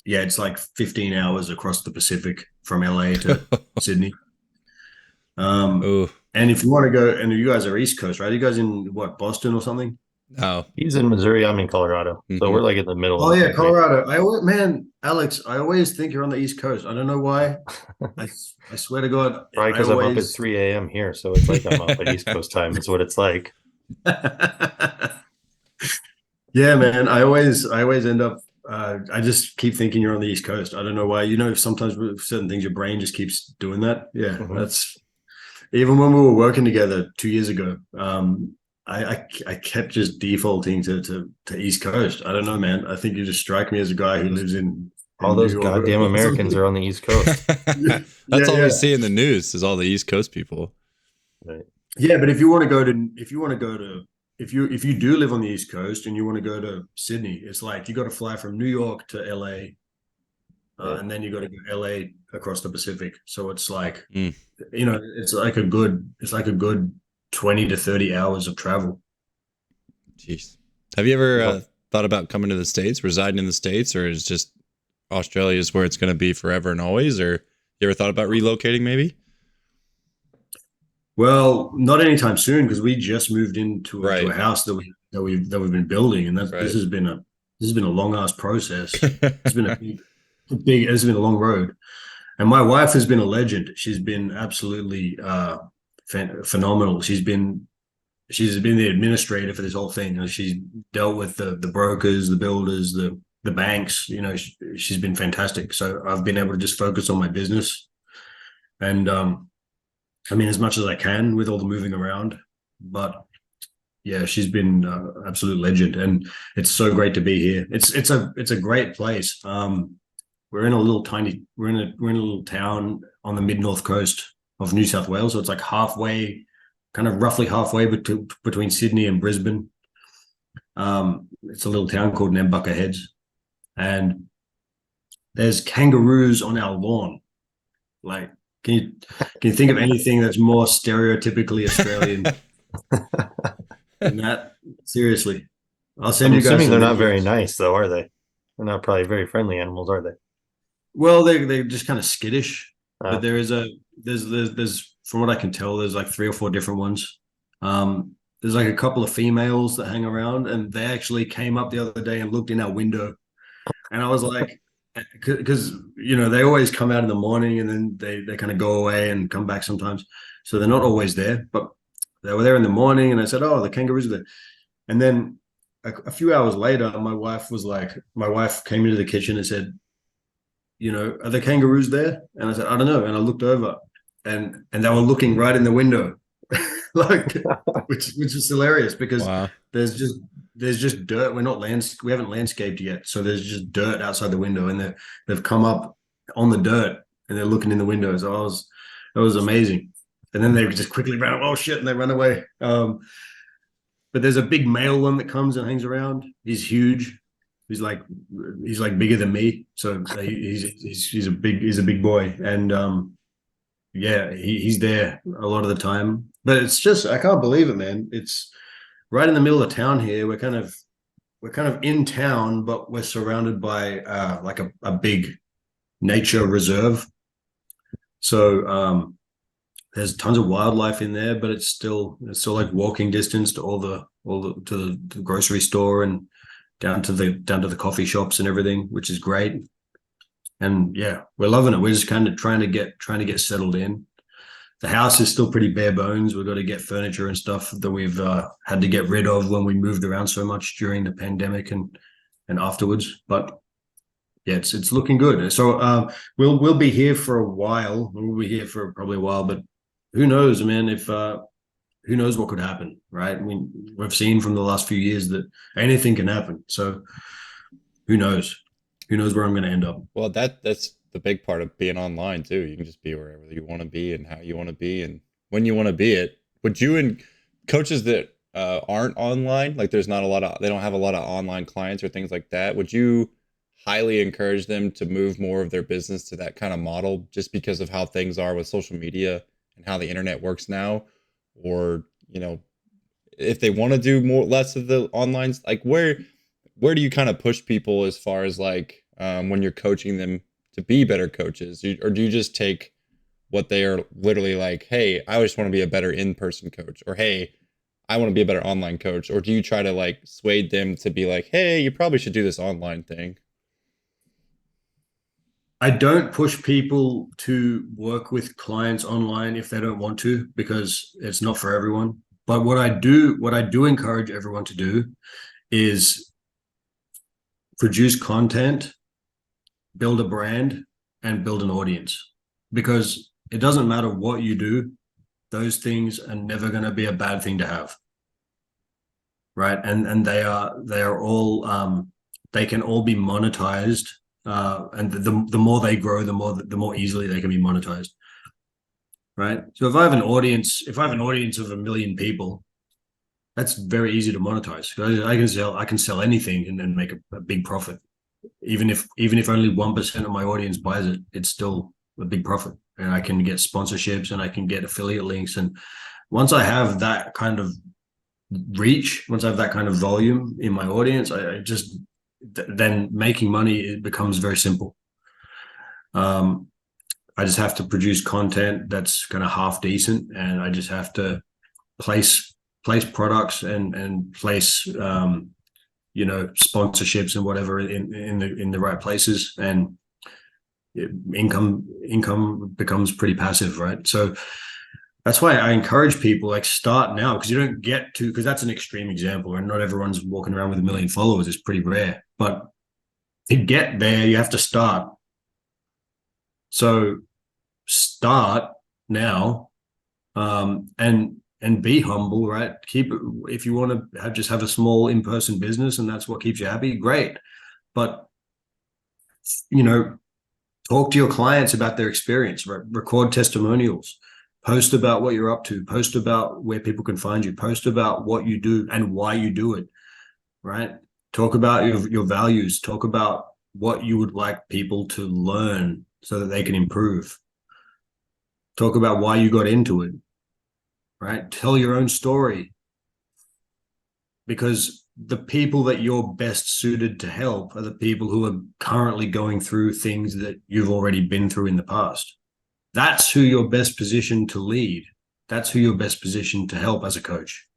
yeah, it's like 15 hours across the Pacific from LA to Sydney. And if you want to go, and you guys are East Coast, right? Are you guys in Boston or something? Oh, he's in Missouri. I'm in Colorado, so we're like in the middle. Oh yeah, Colorado. Alex, I always think you're on the East Coast. I don't know why. I swear to God. Probably because I'm up at 3 a.m. here, so it's like I'm up at East Coast time. It's what it's like. Yeah, man. I always end up. I just keep thinking you're on the East Coast. I don't know why. Sometimes with certain things, your brain just keeps doing that. Yeah, that's. Even when we were working together 2 years ago, I kept just defaulting to East Coast. I don't know, man. I think you just strike me as a guy who lives in all those goddamn Americans are on the East Coast. That's all we see in the news is all the East Coast people. Right. Yeah, but if you do live on the East Coast and you want to go to Sydney, it's like you got to fly from New York to LA, and then you got to go LA across the Pacific. So it's like, Mm, it's like a good 20 to 30 hours of travel. jeez. Have you ever Well, thought about coming to the States, residing in the States, or is just Australia is where it's going to be forever and always? Or you ever thought about relocating maybe? Well, not anytime soon because we just moved into a Right, house that we've been building, and that's right. this has been a long ass process. It's been it's been a long road. And my wife has been a legend. She's been absolutely phenomenal. She's been the administrator for this whole thing. You know, she's dealt with the brokers, the builders, the banks. You know, she's been fantastic. So I've been able to just focus on my business, and I mean, as much as I can with all the moving around. But yeah, she's been absolute legend, and it's so great to be here. It's a great place. We're in a little town on the mid north coast of New South Wales, so it's like halfway, kind of roughly halfway between Sydney and Brisbane. It's a little town called Nambucca Heads, and there's kangaroos on our lawn. Like, can you think of anything that's more stereotypically Australian than that? Seriously, I'll send I'm you guys assuming they're some not very videos. nice, though, are they? They're not probably very friendly animals, are they? Well, they're just kind of skittish, but Uh, there's from what I can tell, there's like three or four different ones. There's like a couple of females that hang around, and they actually came up the other day and looked in our window, and I was like, because they always come out in the morning and then they kind of go away and come back sometimes, so they're not always there, but they were there in the morning, and I said, oh, the kangaroos are there, and then a few hours later, my wife came into the kitchen and said, are the kangaroos there? And I said, I don't know. And I looked over, and they were looking right in the window, like, which is hilarious because Wow. there's just there's just dirt. We haven't landscaped yet, so there's just dirt outside the window, and they've come up on the dirt and they're looking in the window. So that was amazing. And then they just quickly ran. Oh shit! And they run away. But there's a big male one that comes and hangs around. He's huge. He's like bigger than me, so he's a big boy, and yeah, he's there a lot of the time. But it's just I can't believe it, man. It's right in the middle of town here. We're kind of in town, but we're surrounded by like a big nature reserve. So there's tons of wildlife in there, but it's still like walking distance to the grocery store and down to the coffee shops and everything, which is great. And yeah, we're loving it. We're just kind of trying to get settled in. The house is still pretty bare bones. We've got to get furniture and stuff that we've had to get rid of when we moved around so much during the pandemic and afterwards. But yeah, it's looking good. So we'll be here for a while. We'll be here for probably a while, but who knows, man? If who knows what could happen, right? I mean, we've seen from the last few years that anything can happen. So who knows? Who knows where I'm going to end up? Well, that's the big part of being online too. You can just be wherever you want to be and how you want to be and when you want to be it. Would you and coaches that aren't online, like there's not a lot of, they don't have a lot of online clients or things like that. Would you highly encourage them to move more of their business to that kind of model just because of how things are with social media and how the internet works now? Or, if they want to do more, less of the online, like where do you kind of push people as far as like when you're coaching them to be better coaches, or do you just take what they are literally like, hey, I just want to be a better in-person coach, or hey, I want to be a better online coach, or do you try to like sway them to be like, hey, you probably should do this online thing? I don't push people to work with clients online if they don't want to, because it's not for everyone. But what I do encourage everyone to do is produce content, build a brand, and build an audience. Because it doesn't matter what you do, those things are never going to be a bad thing to have, right? And they are all they can all be monetized, and the more they grow, the more easily they can be monetized, right? So if I have an audience of 1 million people, that's very easy to monetize. I can sell anything and then make a big profit. Even if only 1% of my audience buys it, it's still a big profit. And I can get sponsorships and I can get affiliate links. And once I have that kind of reach, once I have that kind of volume in my audience, then making money, it becomes very simple. I just have to produce content that's kind of half decent, and I just have to place products and place sponsorships and whatever in the right places, and income becomes pretty passive, right? So that's why I encourage people, like, start now, because you don't get to, because that's an extreme example, and not everyone's walking around with 1 million followers. It's pretty rare, but to get there, you have to start. So start now, and be humble, right? If you want to just have a small in-person business and that's what keeps you happy, great. But talk to your clients about their experience, right? Record testimonials, post about what you're up to, post about where people can find you, post about what you do and why you do it, right? Talk about your values, talk about what you would like people to learn so that they can improve. Talk about why you got into it, right? Tell your own story, because the people that you're best suited to help are the people who are currently going through things that you've already been through in the past. That's who you're best positioned to lead. That's who you're best positioned to help as a coach,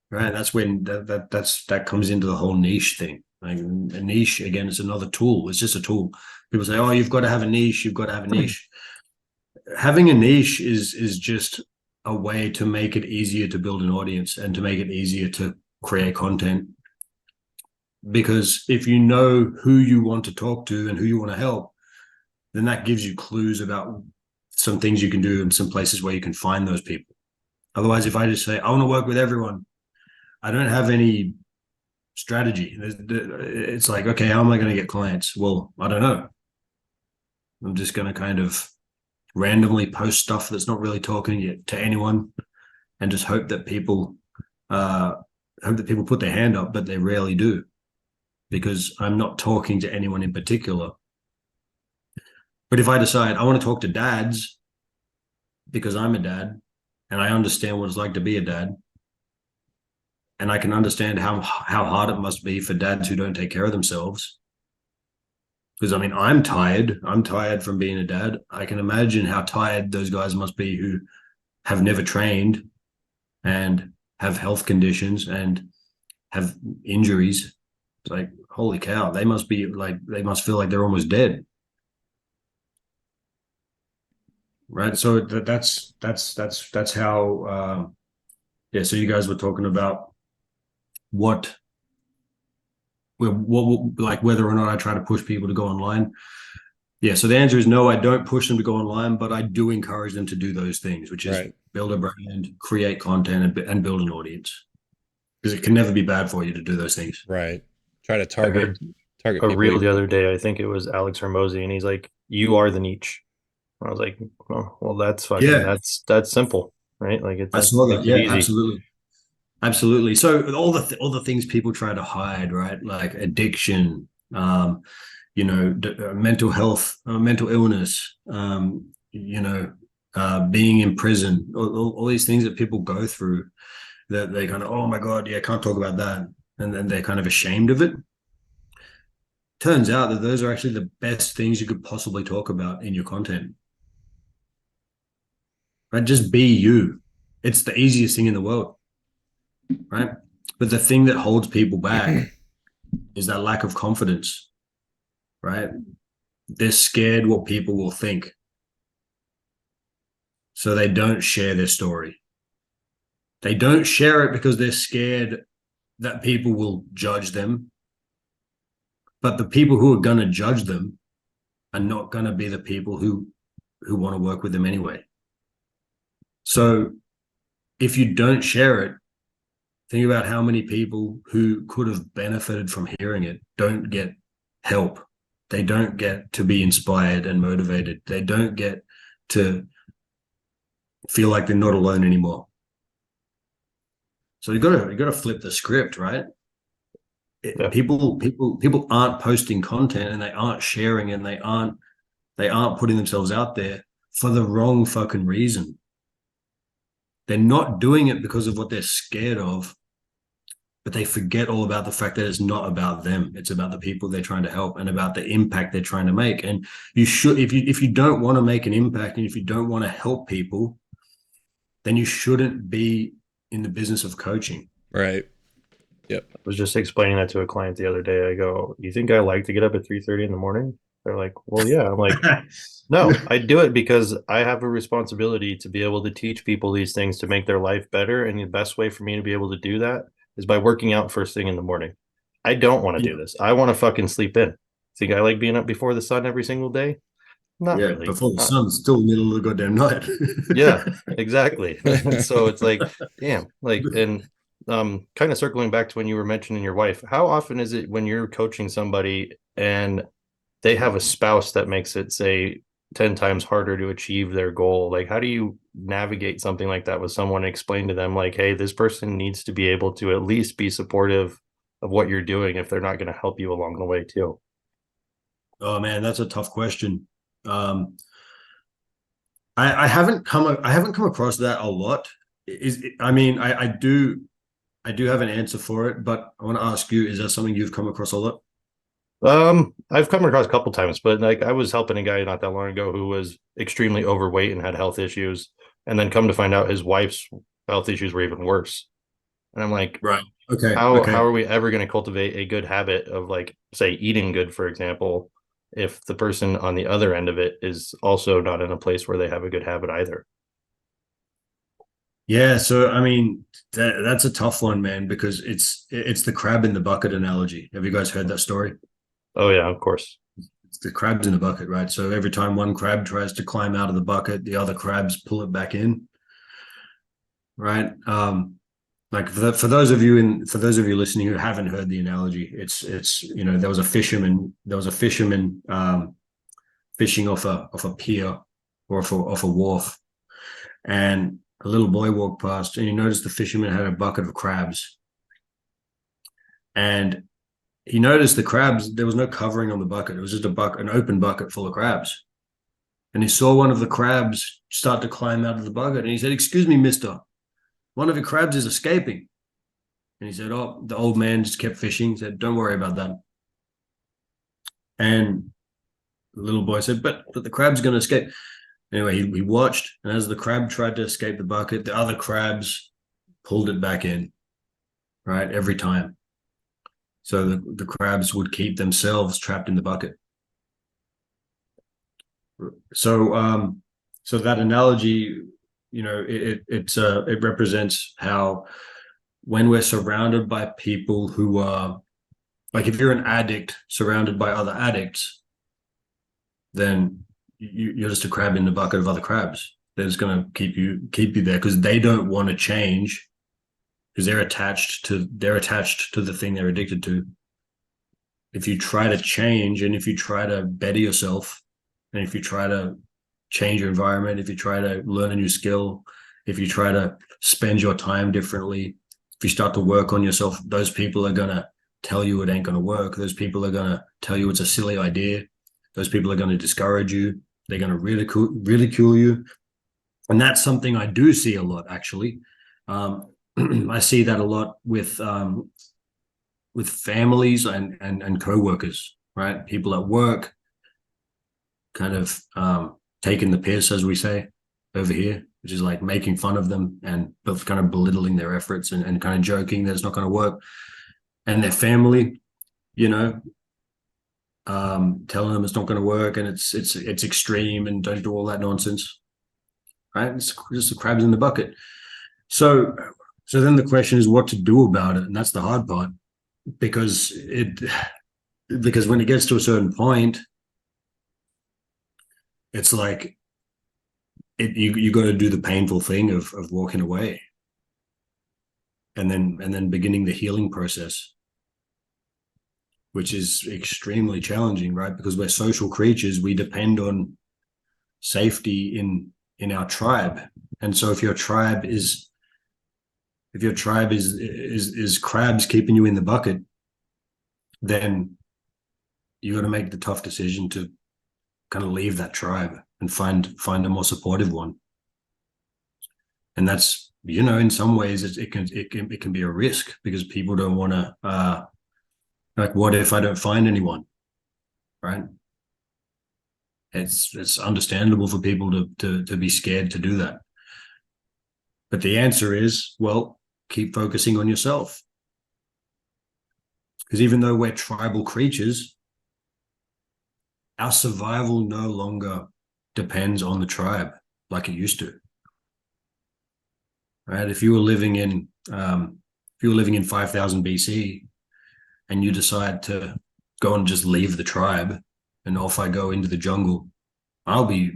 right? That's when that comes into the whole niche thing. Like, a niche, again, is another tool. It's just a tool. People say, oh, you've got to have a niche. You've got to have a niche. Having a niche is just a way to make it easier to build an audience and to make it easier to create content. Because if you know who you want to talk to and who you want to help, then that gives you clues about some things you can do and some places where you can find those people. Otherwise, if I just say, I want to work with everyone, I don't have any strategy. It's like, okay, how am I going to get clients? Well, I don't know. I'm just going to kind of randomly post stuff that's not really talking to anyone, and just hope that people put their hand up, but they rarely do, because I'm not talking to anyone in particular. But if I decide I want to talk to dads because I'm a dad and I understand what it's like to be a dad, and I can understand how hard it must be for dads who don't take care of themselves, because I mean, I'm tired from being a dad. I can imagine how tired those guys must be who have never trained and have health conditions and have injuries. It's like, holy cow, they must feel like they're almost dead. Right. So that's how, so you guys were talking about what like whether or not I try to push people to go online. Yeah. So the answer is no, I don't push them to go online, but I do encourage them to do those things, which is build a brand, create content, and build an audience, because it can never be bad for you to do those things. Right. Try to target a reel the other day. I think it was Alex Hormozy, and he's like, "You are the niche." I was like, well, that's fucking, that's simple, right? Like, I saw that. Yeah, easy. Absolutely. So all the things people try to hide, right? Like addiction, mental health, mental illness, being in prison, all these things that people go through, that they kind of, oh my God, yeah, I can't talk about that. And then they're kind of ashamed of it. Turns out that those are actually the best things you could possibly talk about in your content. Right? Just be you. It's the easiest thing in the world, right? But the thing that holds people back is that lack of confidence, right? They're scared what people will think, so they don't share their story. They don't share it because they're scared that people will judge them. But the people who are going to judge them are not going to be the people who want to work with them anyway. So if you don't share it, think about how many people who could have benefited from hearing it don't get help. They don't get to be inspired and motivated. They don't get to feel like they're not alone anymore. So you gotta flip the script, right? Yeah. People aren't posting content, and they aren't sharing, and they aren't putting themselves out there for the wrong fucking reason. They're not doing it because of what they're scared of, but they forget all about the fact that it's not about them. It's about the people they're trying to help and about the impact they're trying to make. And you should, if you don't want to make an impact and if you don't want to help people, then you shouldn't be in the business of coaching. Right. Yep. I was just explaining that to a client the other day. I go, "You think I like to get up at 3:30 in the morning?" They're like, "Well, yeah." I'm like, "No, I do it because I have a responsibility to be able to teach people these things to make their life better. And the best way for me to be able to do that is by working out first thing in the morning. I don't want to do this. I want to fucking sleep in. Think I like being up before the sun every single day? Not Yeah, really. before the sun's still middle of the goddamn night. Yeah, exactly. So it's like, damn, like, and kind of circling back to when you were mentioning your wife, how often is it when you're coaching somebody and they have a spouse that makes it, say, 10 times harder to achieve their goal? Like, how do you navigate something like that with someone and explain to them, like, hey, this person needs to be able to at least be supportive of what you're doing if they're not going to help you along the way too? Oh man, that's a tough question. Um, I haven't come across that a lot. I mean, I do have an answer for it, but I want to ask you, is that something you've come across a lot? I've come across a couple times, but like I was helping a guy not that long ago who was extremely overweight and had health issues, and then come to find out his wife's health issues were even worse. And I'm like, Right. Okay. how Okay. are we ever going to cultivate a good habit of, like, say, eating good, for example, if the person on the other end of it is also not in a place where they have a good habit either? Yeah. So I mean, that's a tough one, man, because it's the crab in the bucket analogy. Have you guys heard that story? Oh yeah, of course. It's the crabs in the bucket, right? So every time one crab tries to climb out of the bucket, the other crabs pull it back in, right? Like for those of you listening who haven't heard the analogy, it's there was a fisherman fishing off a pier or off a wharf, and a little boy walked past, and he noticed the fisherman had a bucket of crabs, and he noticed the crabs. There was no covering on the bucket; it was just an open bucket full of crabs. And he saw one of the crabs start to climb out of the bucket, and he said, "Excuse me, Mister, one of your crabs is escaping." And he said, "Oh," the old man just kept fishing. He said, "Don't worry about that." And the little boy said, "But the crab's going to escape." Anyway, he watched, and as the crab tried to escape the bucket, the other crabs pulled it back in, right, every time. So the crabs would keep themselves trapped in the bucket. So that analogy, it represents how when we're surrounded by people who are like, if you're an addict surrounded by other addicts, then you're just a crab in the bucket of other crabs. They're just going to keep you there because they don't want to change, because they're attached to the thing they're addicted to. If you try to change, and if you try to better yourself, and if you try to change your environment, if you try to learn a new skill, if you try to spend your time differently, if you start to work on yourself, those people are going to tell you it ain't going to work. Those people are going to tell you it's a silly idea. Those people are going to discourage you. They're going to ridicule you. And that's something I do see a lot, actually. I see that a lot with families and co-workers, right? People at work kind of taking the piss, as we say over here, which is like making fun of them and kind of belittling their efforts and kind of joking that it's not going to work. And their family, you know, telling them it's not going to work and it's extreme and don't do all that nonsense, right? It's just the crabs in the bucket. So then the question is what to do about it, and that's the hard part, because when it gets to a certain point, it's like you got to do the painful thing of walking away, and then beginning the healing process, which is extremely challenging, right? Because we're social creatures. We depend on safety in our tribe. And so if your tribe is crabs keeping you in the bucket, then you got to make the tough decision to kind of leave that tribe and find a more supportive one. And that's, in some ways it can be a risk, because people don't want to like, what if I don't find anyone, right? It's understandable for people to be scared to do that. But the answer is, well, keep focusing on yourself. Because even though we're tribal creatures, our survival no longer depends on the tribe like it used to. Right? If you were living in 5000 BC and you decide to go and just leave the tribe, and off I go into the jungle, I'll be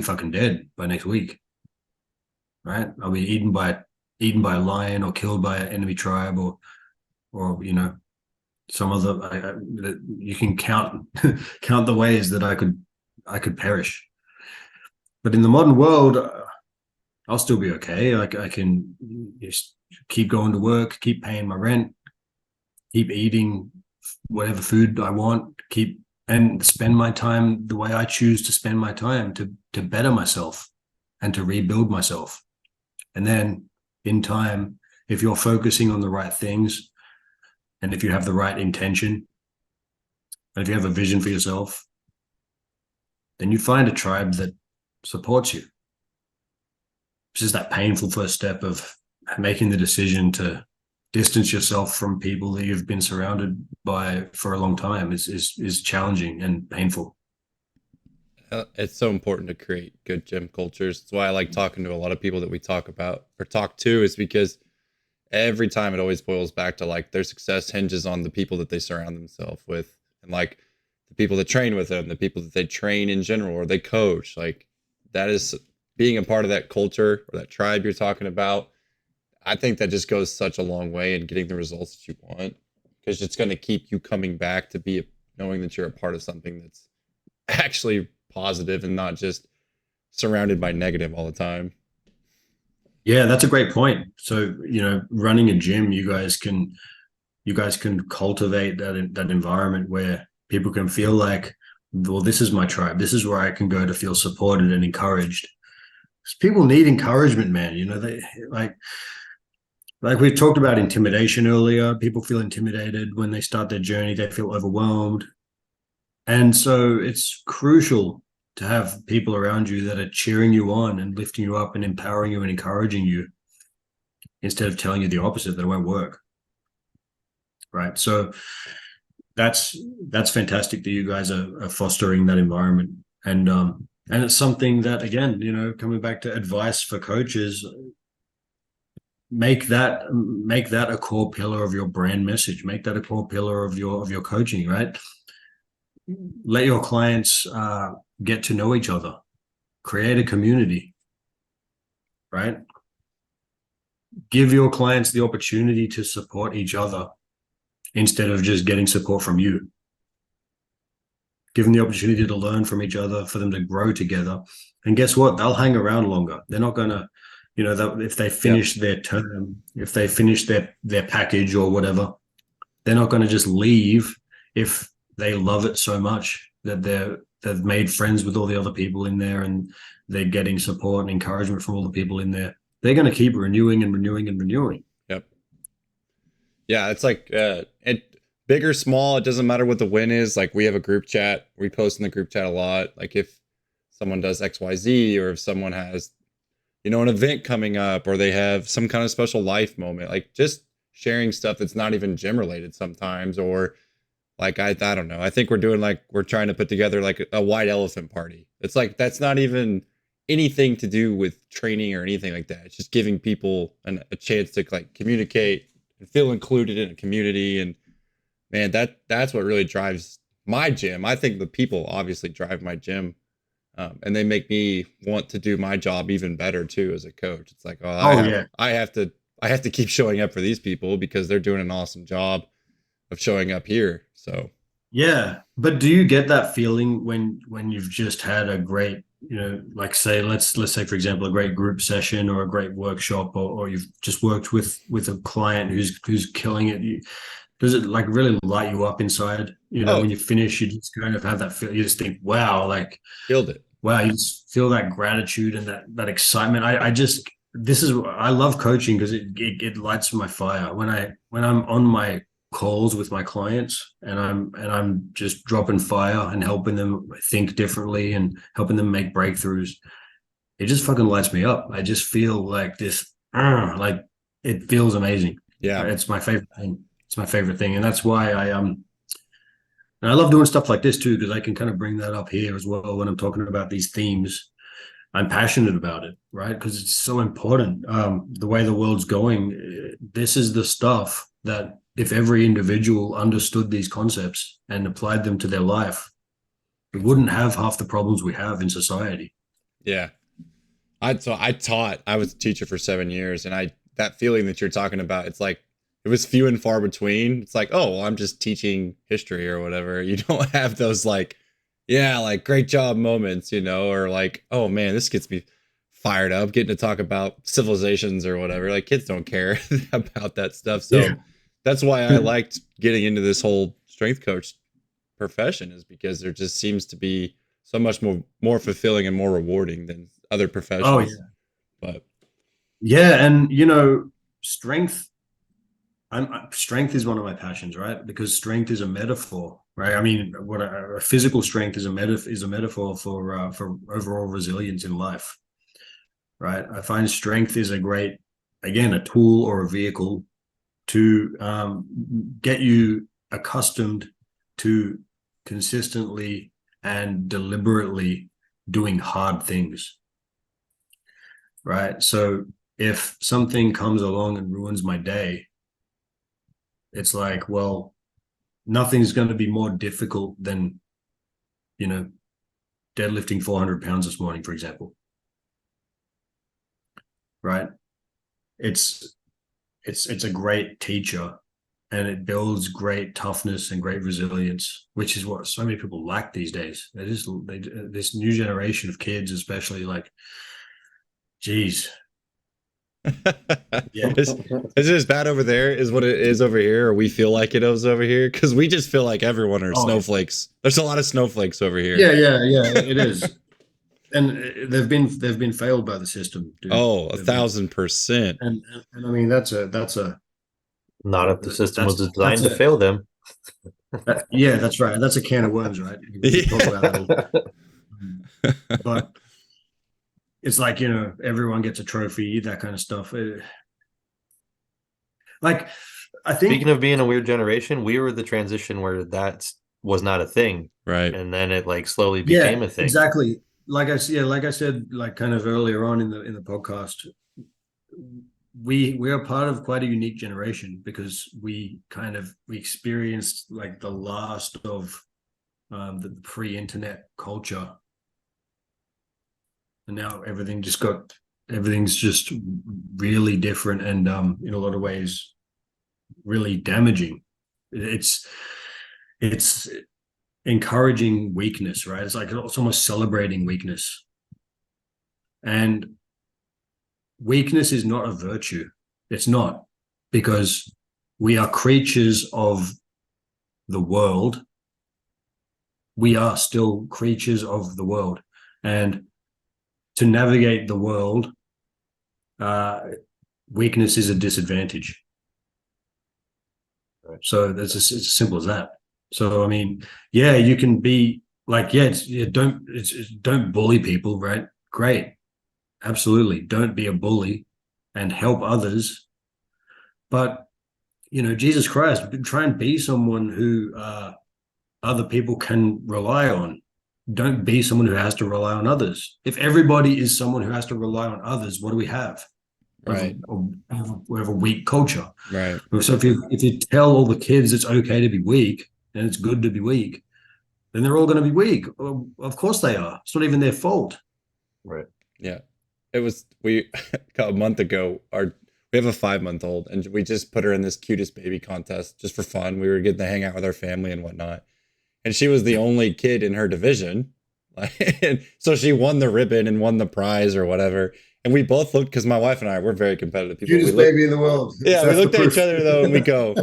fucking dead by next week. Right? I'll be eaten by a lion, or killed by an enemy tribe, or some other. You can count the ways that I could perish. But in the modern world, I'll still be okay. I can just keep going to work, keep paying my rent, keep eating whatever food I want, and spend my time the way I choose to spend my time, to better myself and to rebuild myself. And then in time, if you're focusing on the right things, and if you have the right intention, and if you have a vision for yourself, then you find a tribe that supports you. It's just that painful first step of making the decision to distance yourself from people that you've been surrounded by for a long time is challenging and painful. It's so important to create good gym cultures. That's why I like talking to a lot of people that we talk about or talk to, is because every time it always boils back to like their success hinges on the people that they surround themselves with, and like the people that train with them, the people that they train in general or they coach. Like, that is being a part of that culture or that tribe you're talking about. I think that just goes such a long way in getting the results that you want, because it's going to keep you coming back to knowing that you're a part of something that's actually positive and not just surrounded by negative all the time. Yeah, that's a great point. So, running a gym, you guys can cultivate that environment where people can feel like, well, this is my tribe. This is where I can go to feel supported and encouraged. People need encouragement, man. They like we talked about intimidation earlier. People feel intimidated when they start their journey. They feel overwhelmed. And so it's crucial to have people around you that are cheering you on and lifting you up and empowering you and encouraging you, instead of telling you the opposite, that it won't work. Right. So that's fantastic that you guys are fostering that environment. And it's something that, again, coming back to advice for coaches, make that a core pillar of your brand message. Make that a core pillar of your coaching, right? Let your clients get to know each other, create a community, right? Give your clients the opportunity to support each other instead of just getting support from you. Give them the opportunity to learn from each other, for them to grow together. And guess what? They'll hang around longer. They're not going to, if they finish their term, if they finish their package or whatever, they're not going to just leave if they love it so much that they've made friends with all the other people in there, and they're getting support and encouragement from all the people in there. They're going to keep renewing and renewing and renewing. Yep. Yeah, it's like big or small, it doesn't matter what the win is. Like, we have a group chat. We post in the group chat a lot. Like, if someone does XYZ, or if someone has, an event coming up, or they have some kind of special life moment, like just sharing stuff that's not even gym related sometimes, or like, I don't know. I think we're trying to put together like a white elephant party. It's like, that's not even anything to do with training or anything like that. It's just giving people a chance to like communicate and feel included in a community. And man, that's what really drives my gym. I think the people obviously drive my gym, and they make me want to do my job even better too as a coach. It's like, I have to keep showing up for these people because they're doing an awesome job of showing up here. So yeah, but do you get that feeling when you've just had a great like say let's say for example a great group session or a great workshop, or you've just worked with a client who's killing it. Does it like really light you up inside? Oh, When you finish, you just kind of have that feel. You just think, wow, like killed it. wow, you just feel that gratitude and that excitement. I just this is I love coaching because it lights my fire when I'm on my calls with my clients and I'm just dropping fire and helping them think differently and helping them make breakthroughs. It just fucking lights me up. I just feel like this, like it feels amazing. Yeah. It's my favorite thing. It's my favorite thing, and that's why and I love doing stuff like this too because I can kind of bring that up here as well when I'm talking about these themes. I'm passionate about it, right? Because it's so important. The way the world's going, this is the stuff that if every individual understood these concepts and applied them to their life, we wouldn't have half the problems we have in society. Yeah. I was a teacher for 7 years, and that feeling that you're talking about, it's like it was few and far between. It's like, oh, well, I'm just teaching history or whatever. You don't have those like, yeah, like great job moments, or like, oh man, this gets me fired up getting to talk about civilizations or whatever. Like kids don't care about that stuff. So Yeah. that's why I liked getting into this whole strength coach profession, is because there just seems to be so much more fulfilling and more rewarding than other Oh yeah. professions. But Yeah, and strength. Strength is one of my passions, right? Because strength is a metaphor, right? I mean, what a physical strength is a metaphor for overall resilience in life, right? I find strength is again, a tool or a vehicle to get you accustomed to consistently and deliberately doing hard things, right? So if something comes along and ruins my day, it's like, well, nothing's going to be more difficult than, deadlifting 400 pounds this morning, for example. Right? It's a great teacher, and it builds great toughness and great resilience, which is what so many people lack these days. This new generation of kids, especially, like, geez, yeah. is it as bad over there as what it is over here, or we feel like it is over here? Because we just feel like everyone are Oh, snowflakes. There's a lot of snowflakes over here. yeah, it is. And they've been failed by the system, dude. Oh, They've been, 1,000%. and I mean that's a Not if the system was that's designed to fail them. yeah, that's right. That's a can of worms, right? We talk about that all the time. But it's like, everyone gets a trophy, that kind of stuff. Like, I think, Speaking of being a weird generation, we were the transition where that was not a thing, Right. and then it like slowly yeah, became a thing. exactly. Like I said, like kind of earlier on in the podcast, we are part of quite a unique generation because we experienced like the last of the pre-internet culture, and now everything's just really different, and in a lot of ways really damaging. It's encouraging weakness, right? It's almost celebrating weakness, and weakness is not a virtue. It's not, because we are creatures of the world. We are still creatures of the world, and to navigate the world, weakness is a disadvantage. Right. So it's as simple as that. So I mean, yeah, you can be like, don't bully people, right? Great, absolutely, don't be a bully, and help others. But Jesus Christ, try and be someone who other people can rely on. Don't be someone who has to rely on others. If everybody is someone who has to rely on others, what do we have? Right. We have a weak culture. Right. So if you tell all the kids it's okay to be weak and it's good to be weak, then they're all going to be weak. Well, of course they are. It's not even their fault. Right. Yeah. It was a month ago, we have a 5-month-old, and we just put her in this cutest baby contest just for fun. We were getting to hang out with our family and whatnot. And she was the only kid in her division. And so she won the ribbon and won the prize or whatever. And we both looked, because my wife and I, we're very competitive people. Cutest baby in the world. Yeah, we That's the looked at proof. each other though, and we go,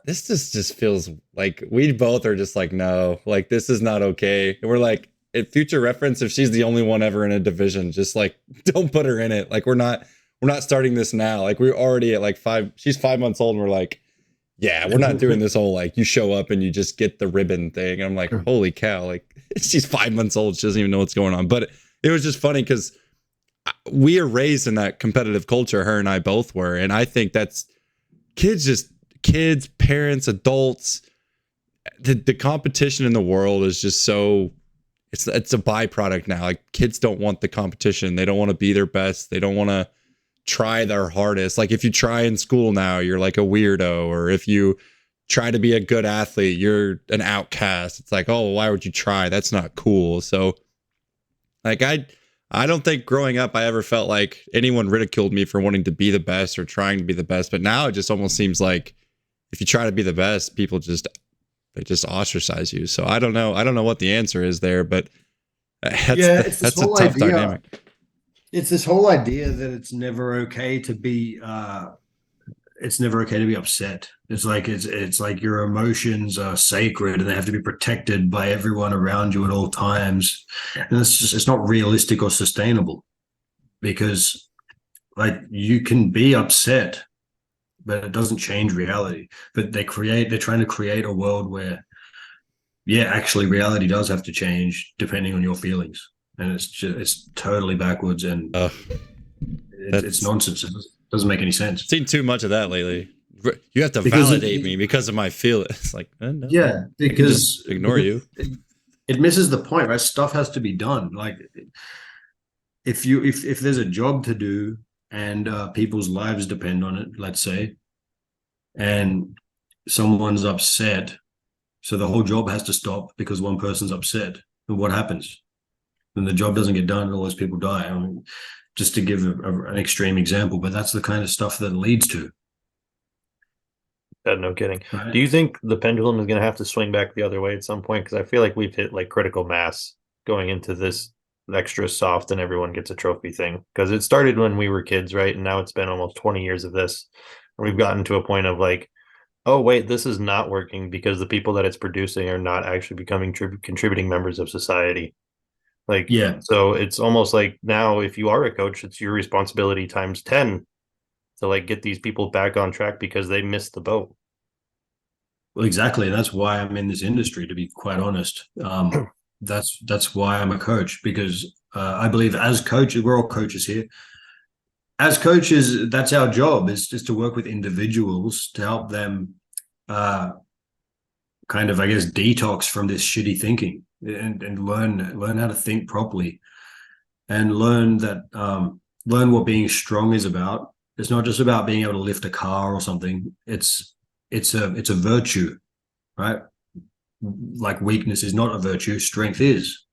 this just feels like we both are just like, no, like this is not okay. And we're like, at future reference, if she's the only one ever in a division, just like don't put her in it. Like we're not starting this now. Like we're already at like she's 5 months old, and we're like, yeah, we're not doing this whole like you show up and you just get the ribbon thing. And I'm like, holy cow, like she's 5 months old, she doesn't even know what's going on. But it was just funny because we are raised in that competitive culture, her and I both were. And I think that's kids, parents, adults, the competition in the world is just so it's a byproduct now. Like kids don't want the competition. They don't want to be their best. They don't want to try their hardest. Like if you try in school now, you're like a weirdo, or if you try to be a good athlete, you're an outcast. It's like, oh, why would you try? That's not cool. So like I don't think growing up I ever felt like anyone ridiculed me for wanting to be the best or trying to be the best. But now it just almost seems like if you try to be the best, people just ostracize you. So I don't know what the answer is there, but that's a tough dynamic. It's this whole idea that it's never okay to be upset. It's like your emotions are sacred and they have to be protected by everyone around you at all times. And it's not realistic or sustainable, because like you can be upset, but it doesn't change reality. But they're trying to create a world where, yeah, actually reality does have to change depending on your feelings. And it's totally backwards, and it's nonsense. It doesn't make any sense. I've seen too much of that lately. You have to validate me because of my feelings. It's like, no, yeah, because ignore you. It misses the point, right? Stuff has to be done. Like if there's a job to do and people's lives depend on it, let's say, and someone's upset, so the whole job has to stop because one person's upset. And what happens? Then the job doesn't get done and all those people die. I mean, just to give an extreme example, but that's the kind of stuff that it leads to. No kidding. Right. Do you think the pendulum is going to have to swing back the other way at some point? Because I feel like we've hit like critical mass going into this extra soft and everyone gets a trophy thing. Because it started when we were kids, right? And now it's been almost 20 years of this. And we've gotten to a point of like, oh, wait, this is not working because the people that it's producing are not actually becoming contributing members of society. Like, yeah. So it's almost like now if you are a coach, it's your responsibility times 10 to like get these people back on track because they missed the boat. Well, exactly. That's why I'm in this industry, to be quite honest. That's why I'm a coach, because I believe as coaches, we're all coaches here. As coaches, that's our job, is to work with individuals to help them kind of, I guess, detox from this shitty thinking and learn how to think properly, and learn what being strong is about. It's not just about being able to lift a car or something. It's a virtue, right? Like weakness is not a virtue, strength is.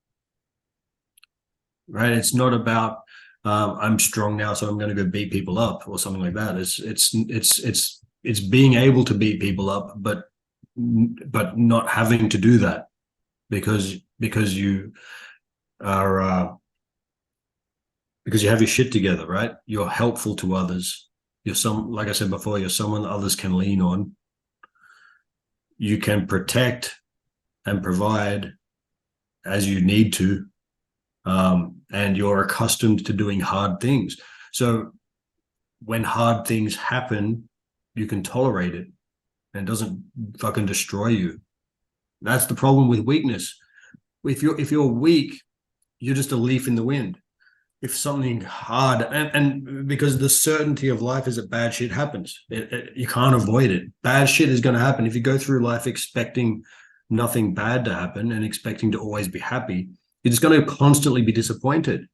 Right? It's not about I'm strong now, so I'm going to go beat people up or something like that. It's being able to beat people up, but not having to do that because you are because you have your shit together, right? You're helpful to others. Like I said before, you're someone that others can lean on. You can protect and provide as you need to. And you're accustomed to doing hard things. So when hard things happen, you can tolerate it and it doesn't fucking destroy you. That's the problem with weakness. If you're weak, you're just a leaf in the wind. If something hard, and because the certainty of life is that bad shit happens, you can't avoid it. Bad shit is going to happen. If you go through life expecting nothing bad to happen and expecting to always be happy, you're just going to constantly be disappointed.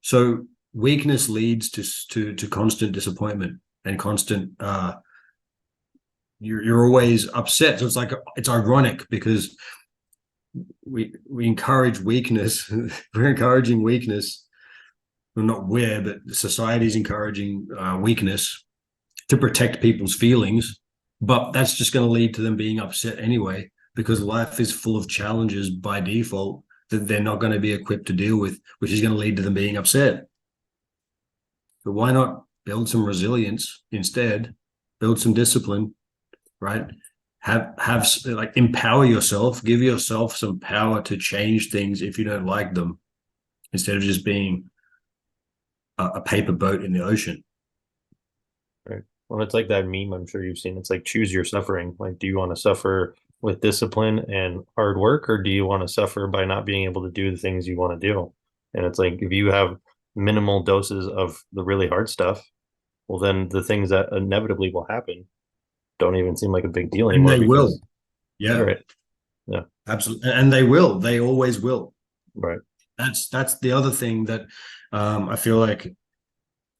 So weakness leads to constant disappointment and constant. You're always upset. So it's ironic because we encourage weakness. We're encouraging weakness. Well, not but society's encouraging weakness to protect people's feelings, but that's just going to lead to them being upset anyway, because life is full of challenges by default, that they're not going to be equipped to deal with, which is going to lead to them being upset. But why not build some resilience instead, build some discipline, right? Have like empower yourself, give yourself some power to change things if you don't like them, instead of just being a paper boat in the ocean. Right. Well, it's like that meme I'm sure you've seen. It's like choose your suffering. Like, do you want to suffer with discipline and hard work, or do you want to suffer by not being able to do the things you want to do? And it's like if you have minimal doses of the really hard stuff, well, then the things that inevitably will happen don't even seem like a big deal And anymore. they will. Yeah. Right. Yeah. Absolutely. And they will. They always will. Right. That's the other thing that I feel like,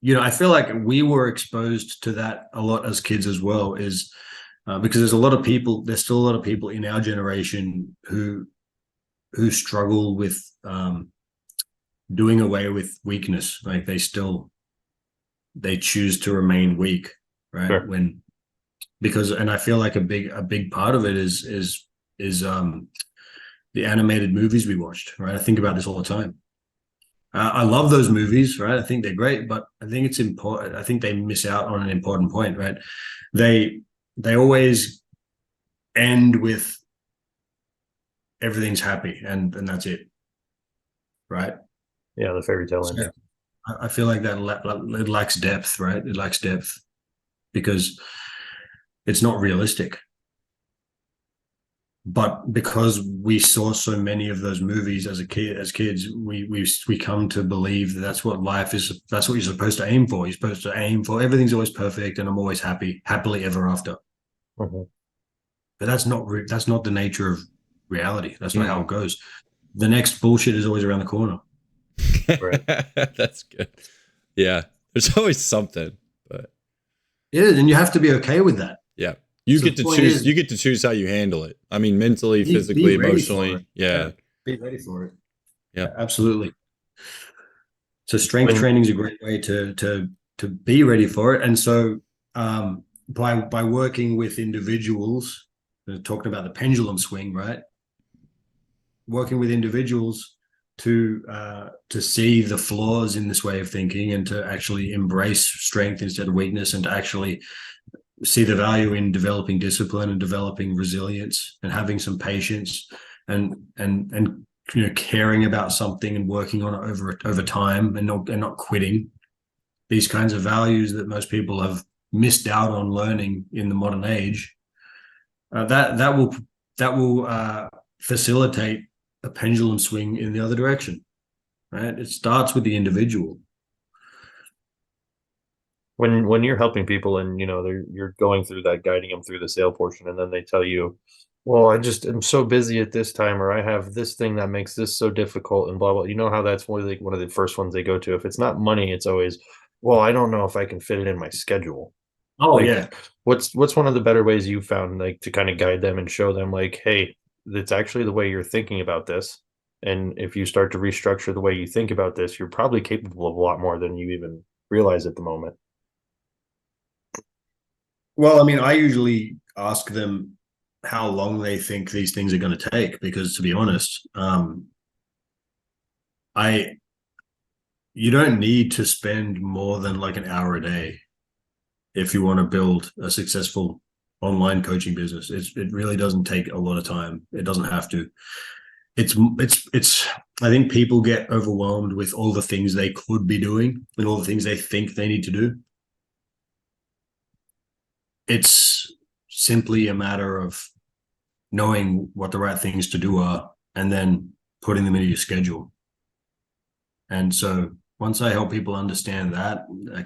I feel like we were exposed to that a lot as kids as well, is because there's still a lot of people in our generation who struggle with doing away with weakness. Like they choose to remain weak, right? Sure. And I feel like a big part of it is the animated movies we watched, right? I think about this all the time. I love those movies, right? I think they're great, but I think it's important. I think they miss out on an important point, right? They always end with everything's happy and that's it, right? Yeah, the fairy tale ending. I feel like that it lacks depth, right? It lacks depth because it's not realistic. But because we saw so many of those movies as kids, we come to believe that that's what life is. That's what you're supposed to aim for. You're supposed to aim for everything's always perfect, and I'm always happily ever after. Mm-hmm. But that's not the nature of reality. That's not how it goes. The next bullshit is always around the corner. Right. That's good. Yeah, there's always something, but yeah, and you have to be okay with that. Yeah. You get to choose. You get to choose how you handle it. I mean, mentally, physically, emotionally. Yeah. Be ready for it. Yeah, absolutely. So strength training is a great way to be ready for it. And so by working with individuals, talking about the pendulum swing, right? Working with individuals to see the flaws in this way of thinking and to actually embrace strength instead of weakness, and to actually see the value in developing discipline and developing resilience and having some patience and caring about something and working on it over time and not quitting. These kinds of values that most people have missed out on learning in the modern age, that will facilitate a pendulum swing in the other direction, right? It starts with the individual. When you're helping people and you're going through that, guiding them through the sale portion, and then they tell you, well, I just am so busy at this time, or I have this thing that makes this so difficult, and blah blah. You know how that's one of the first ones they go to. If it's not money, it's always, well, I don't know if I can fit it in my schedule. Oh, yeah. What's one of the better ways you found, like, to kind of guide them and show them, like, hey, that's actually the way you're thinking about this, and if you start to restructure the way you think about this, you're probably capable of a lot more than you even realize at the moment. Well, I mean, I usually ask them how long they think these things are going to take, because to be honest, you don't need to spend more than like an hour a day if you want to build a successful online coaching business. It really doesn't take a lot of time. It doesn't have to. It's I think people get overwhelmed with all the things they could be doing and all the things they think they need to do. It's simply a matter of knowing what the right things to do are and then putting them into your schedule. And so once I help people understand that, I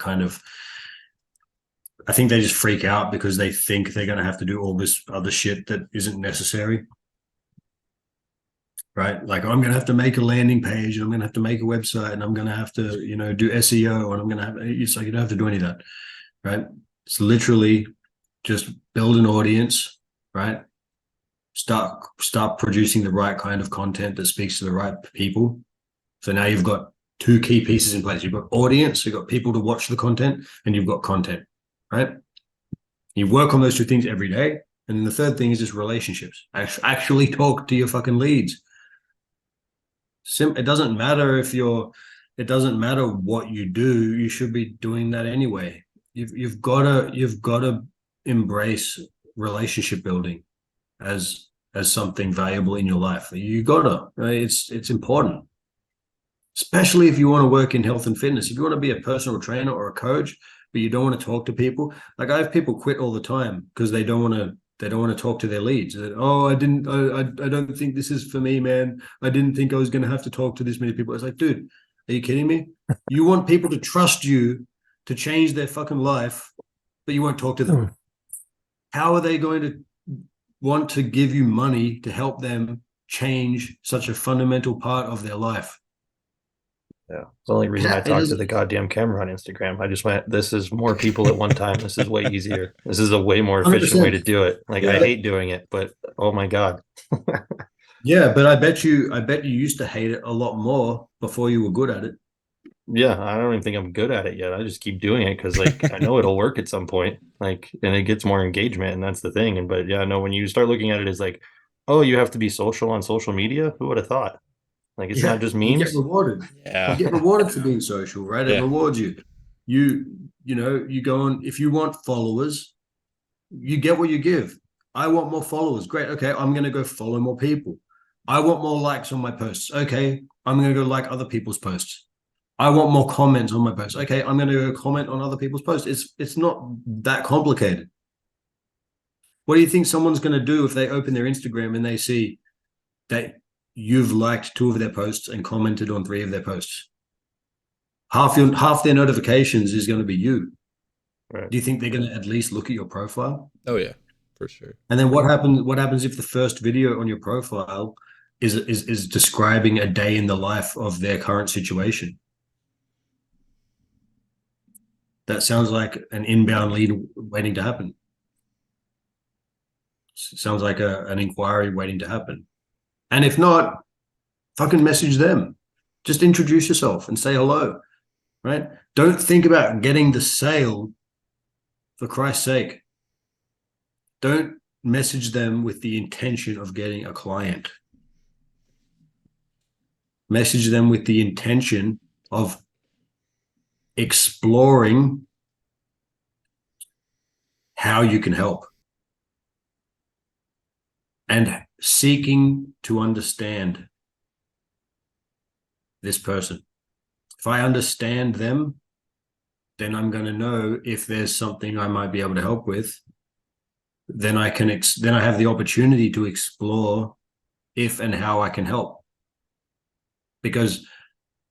think they just freak out because they think they're going to have to do all this other shit that isn't necessary. Right? Like, I'm going to have to make a landing page, and I'm going to have to make a website, and I'm going to have to, do SEO, and I'm going to have, it's like, you don't have to do any of that. Right? It's literally just build an audience, right? Start producing the right kind of content that speaks to the right people. So now you've got two key pieces in place. You've got audience, you've got people to watch the content, and you've got content, right? You work on those two things every day. And then the third thing is just relationships. Actually talk to your fucking leads. It doesn't matter it doesn't matter what you do. You should be doing that anyway. You've got to embrace relationship building as something valuable in your life. You gotta, right? It's important, especially if you want to work in health and fitness. If you want to be a personal trainer or a coach, but you don't want to talk to people. Like, I have people quit all the time because they don't want to talk to their leads. Oh, I don't think this is for me, man. I didn't think I was going to have to talk to this many people. It's like, dude, are you kidding me? You want people to trust you to change their fucking life, but you won't talk to them. How are they going to want to give you money to help them change such a fundamental part of their life? Yeah. It's the only reason I talk to the goddamn camera on Instagram. I just went, this is more people at one time. This is way easier. This is a way more efficient 100%. Way to do it. Like, I hate doing it, but oh my God. Yeah, but I bet you used to hate it a lot more before you were good at it. Yeah, I don't even think I'm good at it yet. I just keep doing it because, like, I know it'll work at some point. Like, and it gets more engagement, and that's the thing. And but yeah, no, when you start looking at it as like, oh, you have to be social on social media, who would have thought? Like, it's not just memes. You get rewarded. Yeah. You get rewarded for being social, right? It rewards you. You know, you go on, if you want followers, you get what you give. I want more followers. Great. Okay, I'm going to go follow more people. I want more likes on my posts. Okay, I'm going to go like other people's posts. I want more comments on my posts. Okay, I'm going to go comment on other people's posts. It's not that complicated. What do you think someone's going to do if they open their Instagram and they see that you've liked 2 of their posts and commented on 3 of their posts? Half their notifications is going to be you. Right. Do you think they're going to at least look at your profile? Oh yeah, for sure. And then what happens if the first video on your profile is describing a day in the life of their current situation? That sounds like an inbound lead waiting to happen. Sounds like an inquiry waiting to happen. And if not, fucking message them. Just introduce yourself and say hello, right? Don't think about getting the sale, for Christ's sake. Don't message them with the intention of getting a client. Message them with the intention of exploring how you can help and seeking to understand this person. If I understand them, then I'm going to know if there's something I might be able to help with. Then I have the opportunity to explore if and how I can help, because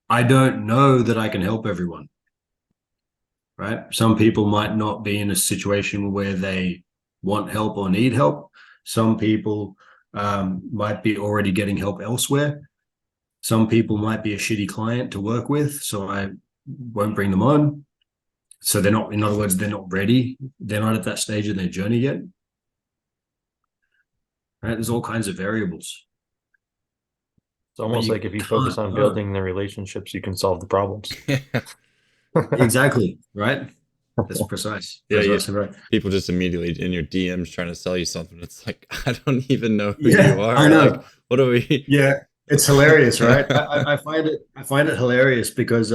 I don't know that I can help everyone, right? Some people might not be in a situation where they want help or need help. Some people might be already getting help elsewhere. Some people might be a shitty client to work with, so I won't bring them on. So they're not, in other words, they're not ready. They're not at that stage in their journey yet. Right? There's all kinds of variables. It's almost like if you focus on building the relationships, you can solve the problems. Exactly. Right. That's precise. Yeah, That's right. People just immediately in your DMs trying to sell you something. It's like, I don't even know who you are. I know. Like, what are we? Yeah, it's hilarious, right? I find it hilarious because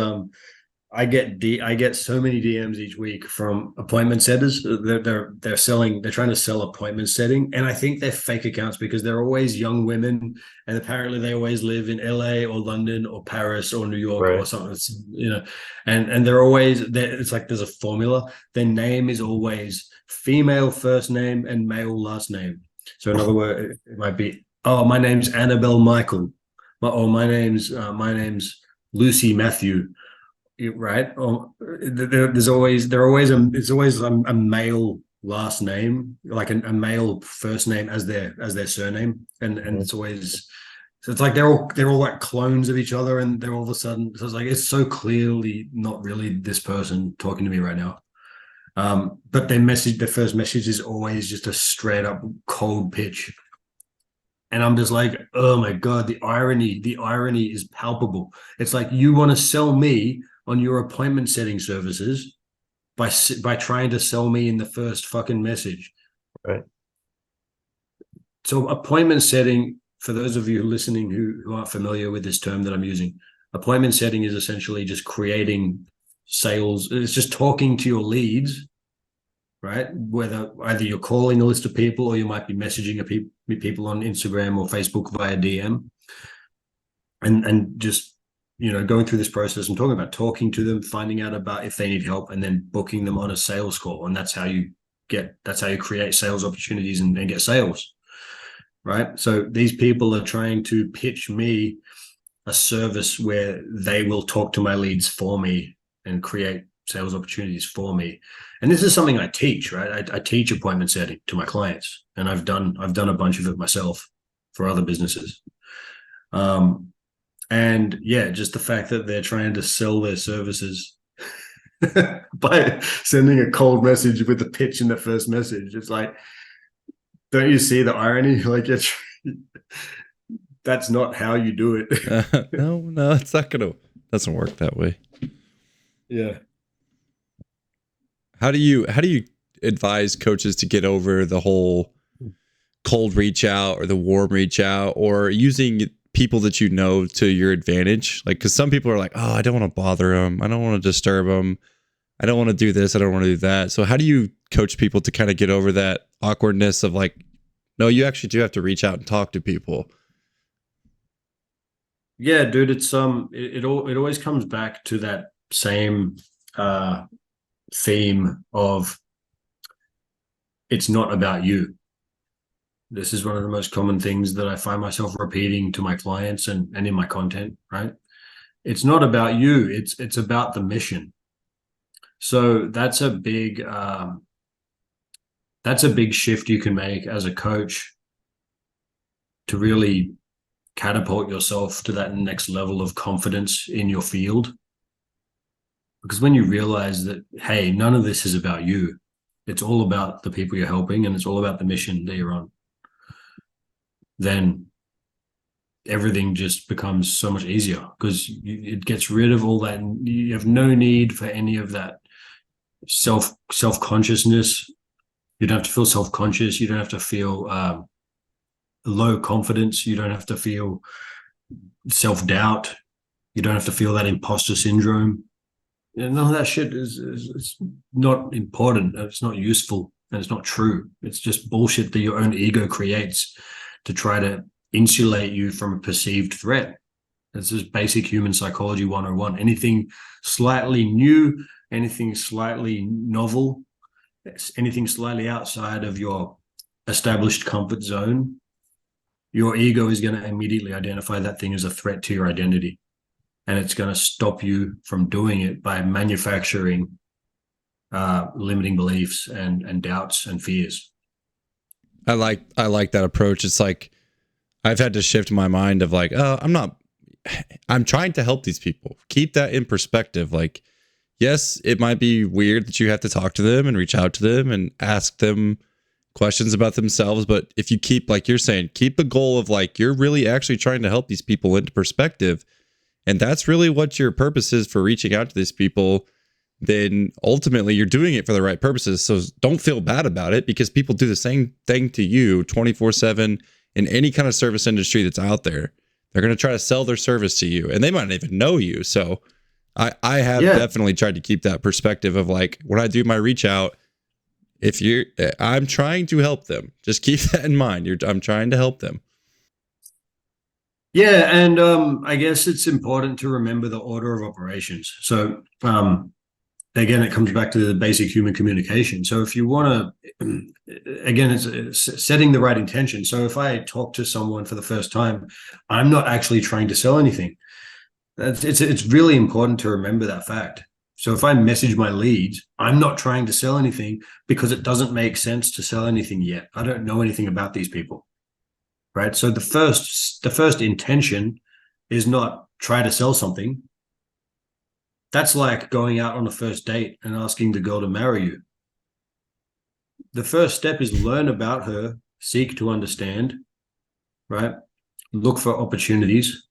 I get so many DMs each week from appointment setters. They're trying to sell appointment setting, and I think they're fake accounts because they're always young women, and apparently they always live in LA or London or Paris or New York or something. It's, you know, and they're always it's like there's a formula. Their name is always female first name and male last name. So in other words, it might be, oh, my name's Annabelle Michael, or my name's Lucy Matthew. Right? It's always a male last name, like a male first name as their surname, and it's always, so it's like they're all like clones of each other, and they're all of a sudden, so it's like it's so clearly not really this person talking to me right now. But their first message is always just a straight up cold pitch. And I'm just like, oh my God, the irony is palpable. It's like, you want to sell me on your appointment setting services by trying to sell me in the first fucking message. Right. So appointment setting for those of you listening who aren't familiar with this term that I'm using, appointment setting is essentially just creating sales. It's just talking to your leads, right? Whether either you're calling a list of people or you might be messaging people on Instagram or Facebook via DM, and just, you know, going through this process and talking about talking to them, finding out about if they need help, and then booking them on a sales call. And that's how you create sales opportunities and get sales, right? So these people are trying to pitch me a service where they will talk to my leads for me and create sales opportunities for me. And this is something I teach, right? I teach appointment setting to my clients, and I've done a bunch of it myself for other businesses. And yeah, just the fact that they're trying to sell their services by sending a cold message with the pitch in the first message. It's like, don't you see the irony? Like, that's not how you do it. No, it's not doesn't work that way. Yeah. How do you advise coaches to get over the whole cold reach out or the warm reach out, or using people that you know to your advantage? Like, because some people are like, oh, I don't want to bother them, I don't want to disturb them, I don't want to do this, I don't want to do that. So how do you coach people to kind of get over that awkwardness of like, no, you actually do have to reach out and talk to people? Yeah, dude, it's it always comes back to that same theme of, it's not about you. This is one of the most common things that I find myself repeating to my clients and in my content, right? It's not about you, it's about the mission. So that's a big shift you can make as a coach to really catapult yourself to that next level of confidence in your field. Because when you realize that, hey, none of this is about you, it's all about the people you're helping, and it's all about the mission that you're on, then everything just becomes so much easier, because it gets rid of all that. You have no need for any of that self-consciousness. You don't have to feel self-conscious. You don't have to feel low confidence. You don't have to feel self-doubt. You don't have to feel that imposter syndrome. None of that shit is not important. It's not useful, and it's not true. It's just bullshit that your own ego creates to try to insulate you from a perceived threat. It's just basic human psychology 101. Anything slightly new, anything slightly novel, anything slightly outside of your established comfort zone, your ego is going to immediately identify that thing as a threat to your identity. And it's going to stop you from doing it by manufacturing limiting beliefs and doubts and fears. I like that approach. It's like, I've had to shift my mind of like, oh, I'm trying to help these people. Keep that in perspective. Like, yes, it might be weird that you have to talk to them and reach out to them and ask them questions about themselves. But if you keep, like you're saying, keep the goal of like, you're really actually trying to help these people into perspective, and that's really what your purpose is for reaching out to these people, then ultimately you're doing it for the right purposes. So don't feel bad about it, because people do the same thing to you 24/7 in any kind of service industry that's out there. They're going to try to sell their service to you, and they might not even know you. So I have definitely tried to keep that perspective of like, when I do my reach out, I'm trying to help them. Just keep that in mind. I'm trying to help them. Yeah, and I guess it's important to remember the order of operations. So again, it comes back to the basic human communication. So if you want to, again, it's setting the right intention. So if I talk to someone for the first time, I'm not actually trying to sell anything. It's really important to remember that fact. So if I message my leads, I'm not trying to sell anything, because it doesn't make sense to sell anything yet. I don't know anything about these people, right? So the first intention is not try to sell something. That's like going out on a first date and asking the girl to marry you. The first step is learn about her, seek to understand, right? Look for opportunities.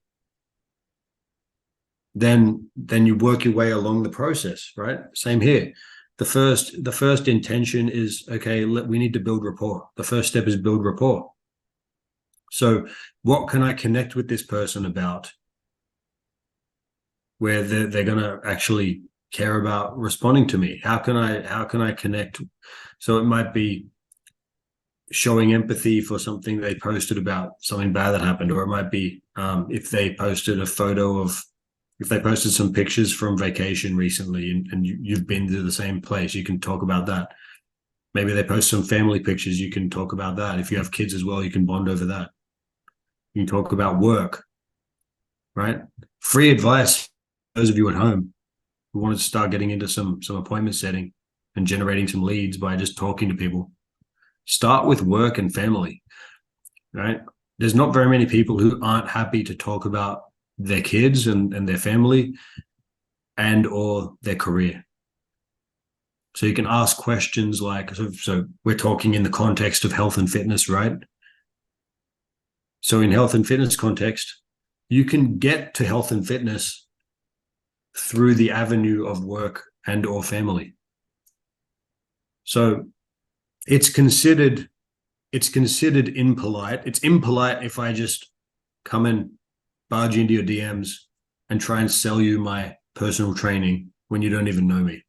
Then you work your way along the process, right? Same here. The first intention is, okay, we need to build rapport. The first step is build rapport. So what can I connect with this person about where they're going to actually care about responding to me? How can I connect? So it might be showing empathy for something they posted about something bad that happened, or it might be if they posted some pictures from vacation recently and you've been to the same place, you can talk about that. Maybe they post some family pictures, you can talk about that. If you have kids as well, you can bond over that. You can talk about work, right? Free advice, those of you at home who want to start getting into some appointment setting and generating some leads by just talking to people. Start with work and family, right? There's not very many people who aren't happy to talk about their kids and their family and or their career. So you can ask questions like, so we're talking in the context of health and fitness, right? So in health and fitness context, you can get to health and fitness through the avenue of work and or family. So it's considered impolite. It's impolite if I just come and barge into your DMs and try and sell you my personal training when you don't even know me.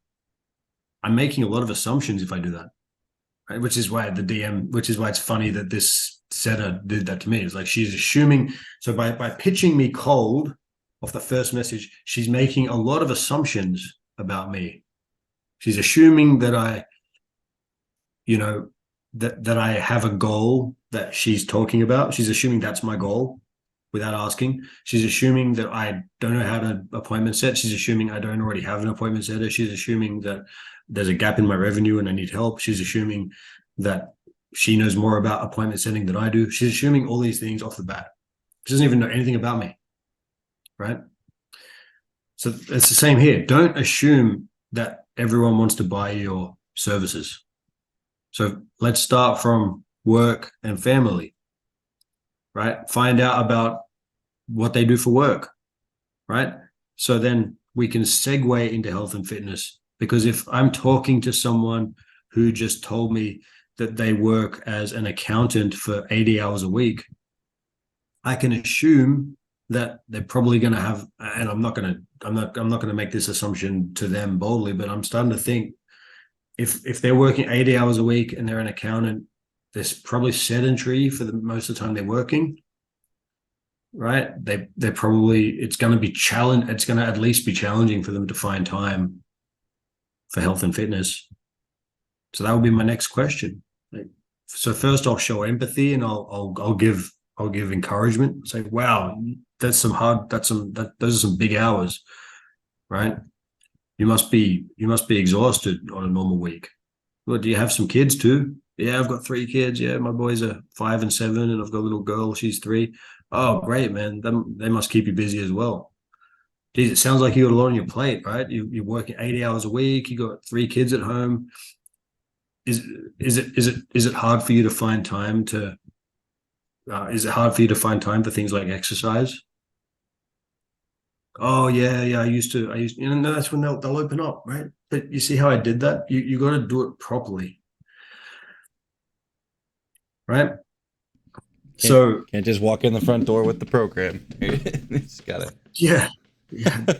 I'm making a lot of assumptions if I do that, right? Which is why it's funny that this setter did that to me. It's like she's assuming, so by pitching me cold off the first message, she's making a lot of assumptions about me. She's assuming that I have a goal that she's talking about. She's assuming that's my goal without asking. She's assuming that I don't know how to appointment set. She's assuming I don't already have an appointment setter. She's assuming that there's a gap in my revenue and I need help. She's assuming that she knows more about appointment setting than I do. She's assuming all these things off the bat. She doesn't even know anything about me, right? So it's the same here. Don't assume that everyone wants to buy your services. So let's start from work and family, right? Find out about what they do for work, right? So then we can segue into health and fitness, because if I'm talking to someone who just told me that they work as an accountant for 80 hours a week, I can assume that they're probably going to have, and I'm not going to make this assumption to them boldly, but I'm starting to think if they're working 80 hours a week and they're an accountant, they're probably sedentary for the most of the time they're working, right? They're probably, it's going to be challenge. It's going to at least be challenging for them to find time for health and fitness. So that would be my next question. So first I'll show empathy and I'll give encouragement. Say, wow, those are some big hours, right? You must be exhausted on a normal week. Well, do you have some kids too? Yeah, I've got 3 kids. Yeah, my boys are 5 and 7, and I've got a little girl. She's 3. Oh, great, man. They must keep you busy as well. Geez, it sounds like you got a lot on your plate, right? You're working 80 hours a week. You got 3 kids at home. Is it hard for you to find time to? Is it hard for you to find time for things like exercise? Oh yeah. I used to, that's when they'll open up, right? But you see how I did that? You got to do it properly, right? Can't just walk in the front door with the program. It's gotta. Yeah.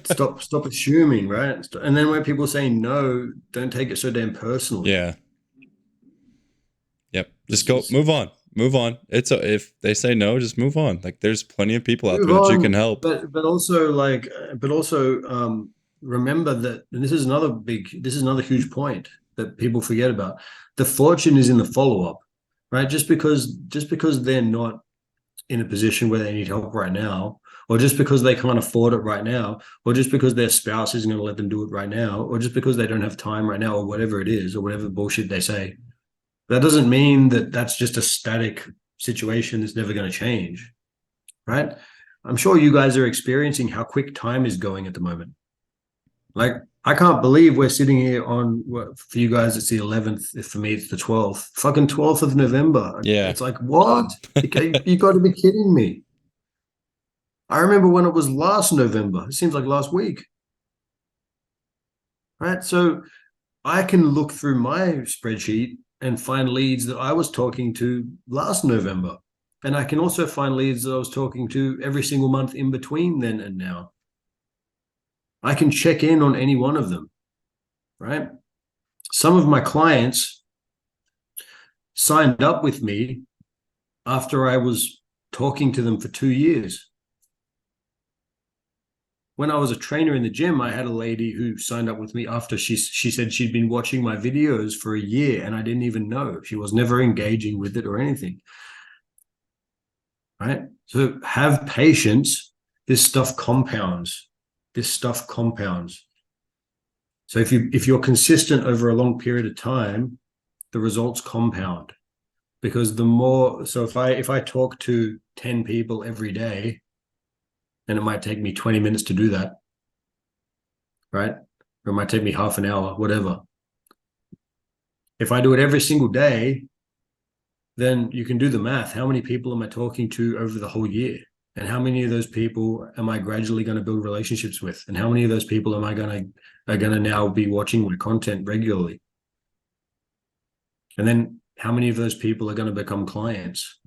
Stop assuming, right? And then when people say no, don't take it so damn personally. Yeah. Yep. Just move on. If they say no, just move on. Like there's plenty of people out there that you can help. But also remember that, and this is another huge point that people forget about. The fortune is in the follow-up, right? Just because they're not in a position where they need help right now, or just because they can't afford it right now, or just because their spouse isn't going to let them do it right now, or just because they don't have time right now, or whatever it is, or whatever bullshit they say. That doesn't mean that that's just a static situation that's never going to change, right? I'm sure you guys are experiencing how quick time is going at the moment. Like, I can't believe we're sitting here on, for you guys, it's the 11th. For me, it's the 12th. Fucking 12th of November. Yeah. It's like, what? You got to be kidding me. I remember when it was last November. It seems like last week. Right? So I can look through my spreadsheet and find leads that I was talking to last November. And I can also find leads that I was talking to every single month in between then and now. I can check in on any one of them, right? Some of my clients signed up with me after I was talking to them for 2 years. When I was a trainer in the gym, I had a lady who signed up with me after she said she'd been watching my videos for a year and I didn't even know. She was never engaging with it or anything. Right? So have patience. This stuff compounds. This stuff compounds. So if you're consistent over a long period of time, the results compound. Because the more, so if I talk to 10 people every day, and it might take me 20 minutes to do that, right? Or it might take me half an hour, whatever. If I do it every single day, then you can do the math. How many people am I talking to over the whole year? And how many of those people am I gradually going to build relationships with? And how many of those people are going to now be watching my content regularly? And then how many of those people are going to become clients?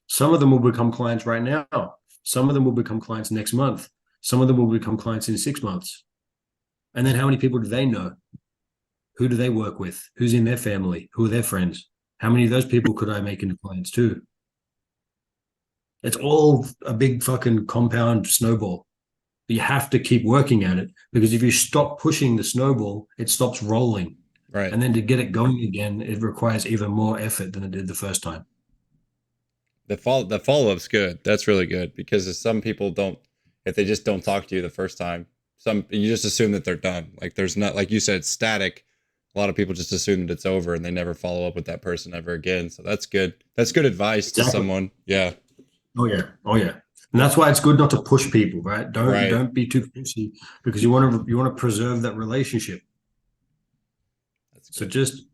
Some of them will become clients right now. Some of them will become clients next month. Some of them will become clients in 6 months. And then how many people do they know? Who do they work with? Who's in their family? Who are their friends? How many of those people could I make into clients too? It's all a big fucking compound snowball. You have to keep working at it, because if you stop pushing the snowball, it stops rolling. Right. And then to get it going again, it requires even more effort than it did the first time. The follow-up's good. That's really good, because if some people don't, if they just don't talk to you the first time, you just assume that they're done. Like there's not, like you said, static. A lot of people just assume that it's over and they never follow up with that person ever again. So that's good. That's good advice to someone. Yeah. Oh yeah. And that's why it's good not to push people, right? Don't be too pushy, because you want to preserve that relationship. That's good. So just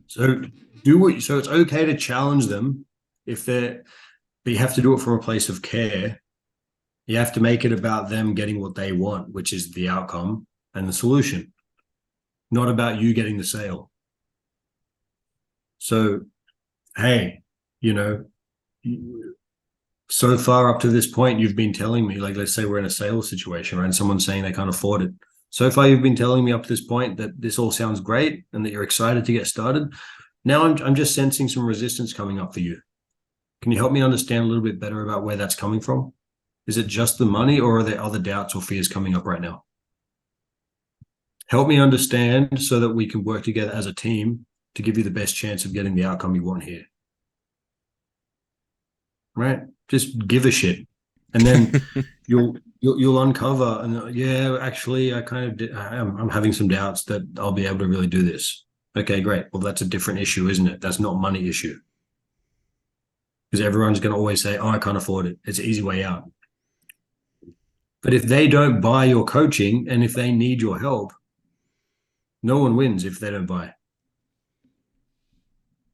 so it's okay to challenge them but you have to do it from a place of care. You have to make it about them getting what they want, which is the outcome and the solution, not about you getting the sale. So, hey, so far up to this point, you've been telling me, like, let's say we're in a sales situation, right? And someone's saying they can't afford it. So far, you've been telling me up to this point that this all sounds great and that you're excited to get started. Now I'm just sensing some resistance coming up for you. Can you help me understand a little bit better about where that's coming from? Is it just the money, or are there other doubts or fears coming up right now? Help me understand so that we can work together as a team to give you the best chance of getting the outcome you want here. Right? Just give a shit. And then you'll uncover, and yeah, actually, I'm having some doubts that I'll be able to really do this. Okay, great. Well, that's a different issue, isn't it? That's not a money issue. Because everyone's going to always say, oh, I can't afford it. It's an easy way out. But if they don't buy your coaching and if they need your help, no one wins if they don't buy.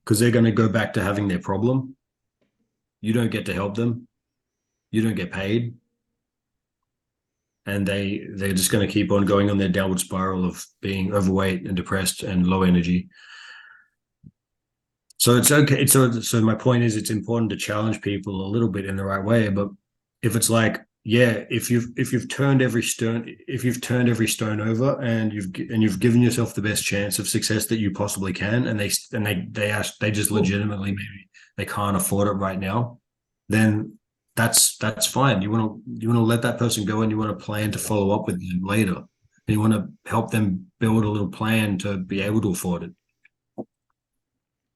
Because they're going to go back to having their problem. You don't get to help them. You don't get paid. And they're just going to keep on going on their downward spiral of being overweight and depressed and low energy. So it's okay. So my point is, it's important to challenge people a little bit in the right way. But if it's like, yeah, if you've turned every stone over and you've given yourself the best chance of success that you possibly can, and they just legitimately maybe they can't afford it right now, then that's fine. You want to let that person go, and you want to plan to follow up with them later, and you want to help them build a little plan to be able to afford it.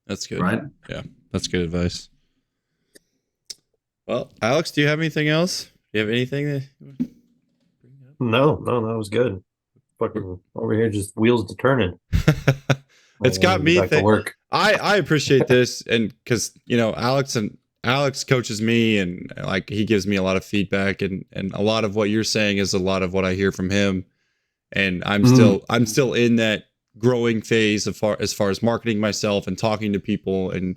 That's good. Right? Yeah, that's good advice. Well, Alex, do you have anything else? Do you have anything that you want to bring up? No, that was good. Fucking over here, just wheels to turning. It's got me back to work. I appreciate this, and because Alex coaches me, and like he gives me a lot of feedback, and a lot of what you're saying is a lot of what I hear from him, and I'm still in that growing phase as far as marketing myself and talking to people and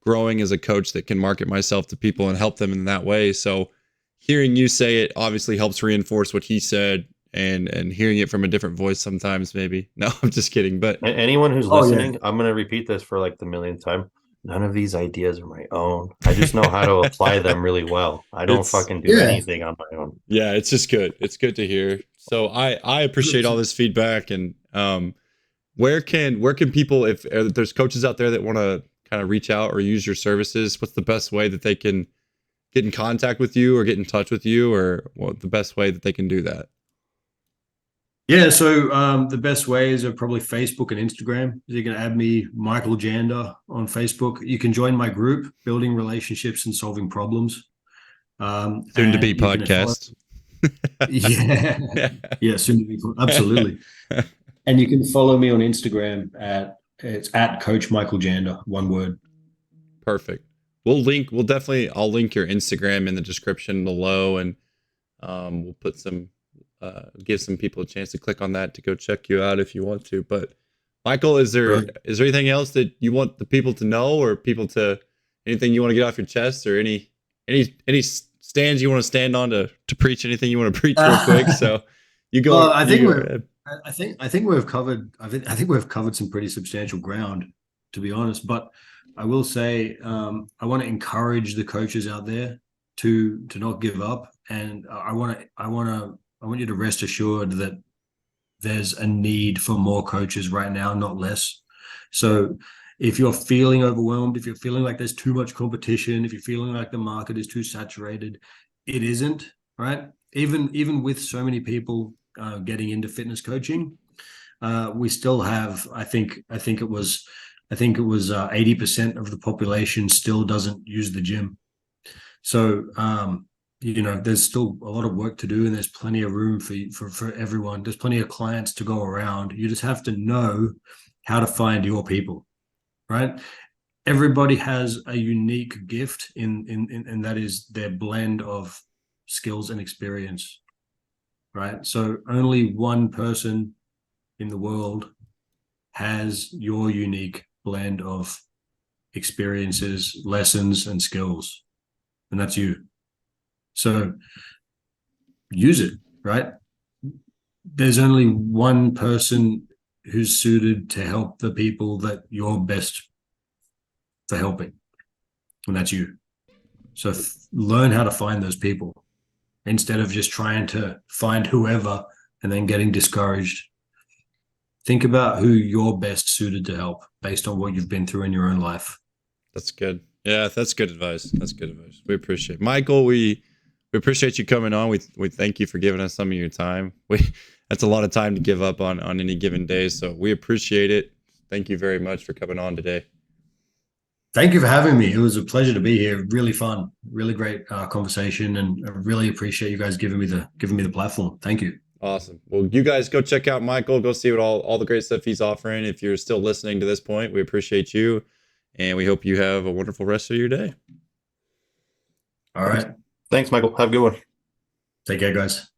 growing as a coach that can market myself to people and help them in that way. So hearing you say it obviously helps reinforce what he said, and hearing it from a different voice sometimes, maybe. No, I'm just kidding. But anyone who's listening, I'm going to repeat this for like the millionth time. none of these ideas are my own. I just know how to apply them really well. I don't It's fucking do anything on my own. yeah, it's just good. It's good to hear. So I appreciate all this feedback. And where can people, if there's coaches out there that want to kind of reach out or use your services, what's the best way that they can get in contact with you or get in touch with you, or what the best way that they can do that? Yeah, so the best ways are probably Facebook and Instagram. You can add me, Michael Janda, on Facebook. You can join my group, Building Relationships and Solving Problems. Soon to be And you can follow, podcast. yeah, yeah, soon to be, absolutely. And you can follow me on Instagram it's at Coach Michael Janda, one word. Perfect. I'll link your Instagram in the description below, and we'll put some give some people a chance to click on that to go check you out if you want to. But Michael, is there anything else that you want the people to know, or anything you want to get off your chest, or any stands you want to stand on to preach anything you want to preach real quick? So you go. Well, ahead. I think we've covered. I think we've covered some pretty substantial ground, to be honest. But I will say, I want to encourage the coaches out there to not give up, and I want you to rest assured that there's a need for more coaches right now, not less. So if you're feeling overwhelmed, if you're feeling like there's too much competition, if you're feeling like the market is too saturated, it isn't, right? Even with so many people getting into fitness coaching, we still have, I think it was 80% of the population still doesn't use the gym. So there's still a lot of work to do, and there's plenty of room for everyone. There's plenty of clients to go around. You just have to know how to find your people, right? Everybody has a unique gift and that is their blend of skills and experience, right? So only one person in the world has your unique blend of experiences, lessons, and skills, and that's you. So use it, right? There's only one person who's suited to help the people that you're best for helping, and that's you. So learn how to find those people instead of just trying to find whoever and then getting discouraged. Think about who you're best suited to help based on what you've been through in your own life. That's good. Yeah, that's good advice. That's good advice. We appreciate it. Michael. We appreciate you coming on. We thank you for giving us some of your time. That's a lot of time to give up on any given day. So we appreciate it. Thank you very much for coming on today. Thank you for having me. It was a pleasure to be here. Really fun, really great conversation, and I really appreciate you guys giving me the platform. Thank you. Awesome. Well, you guys go check out Michael. Go see what all the great stuff he's offering. If you're still listening to this point, we appreciate you, and we hope you have a wonderful rest of your day. All right. Thanks, Michael. Have a good one. Take care, guys.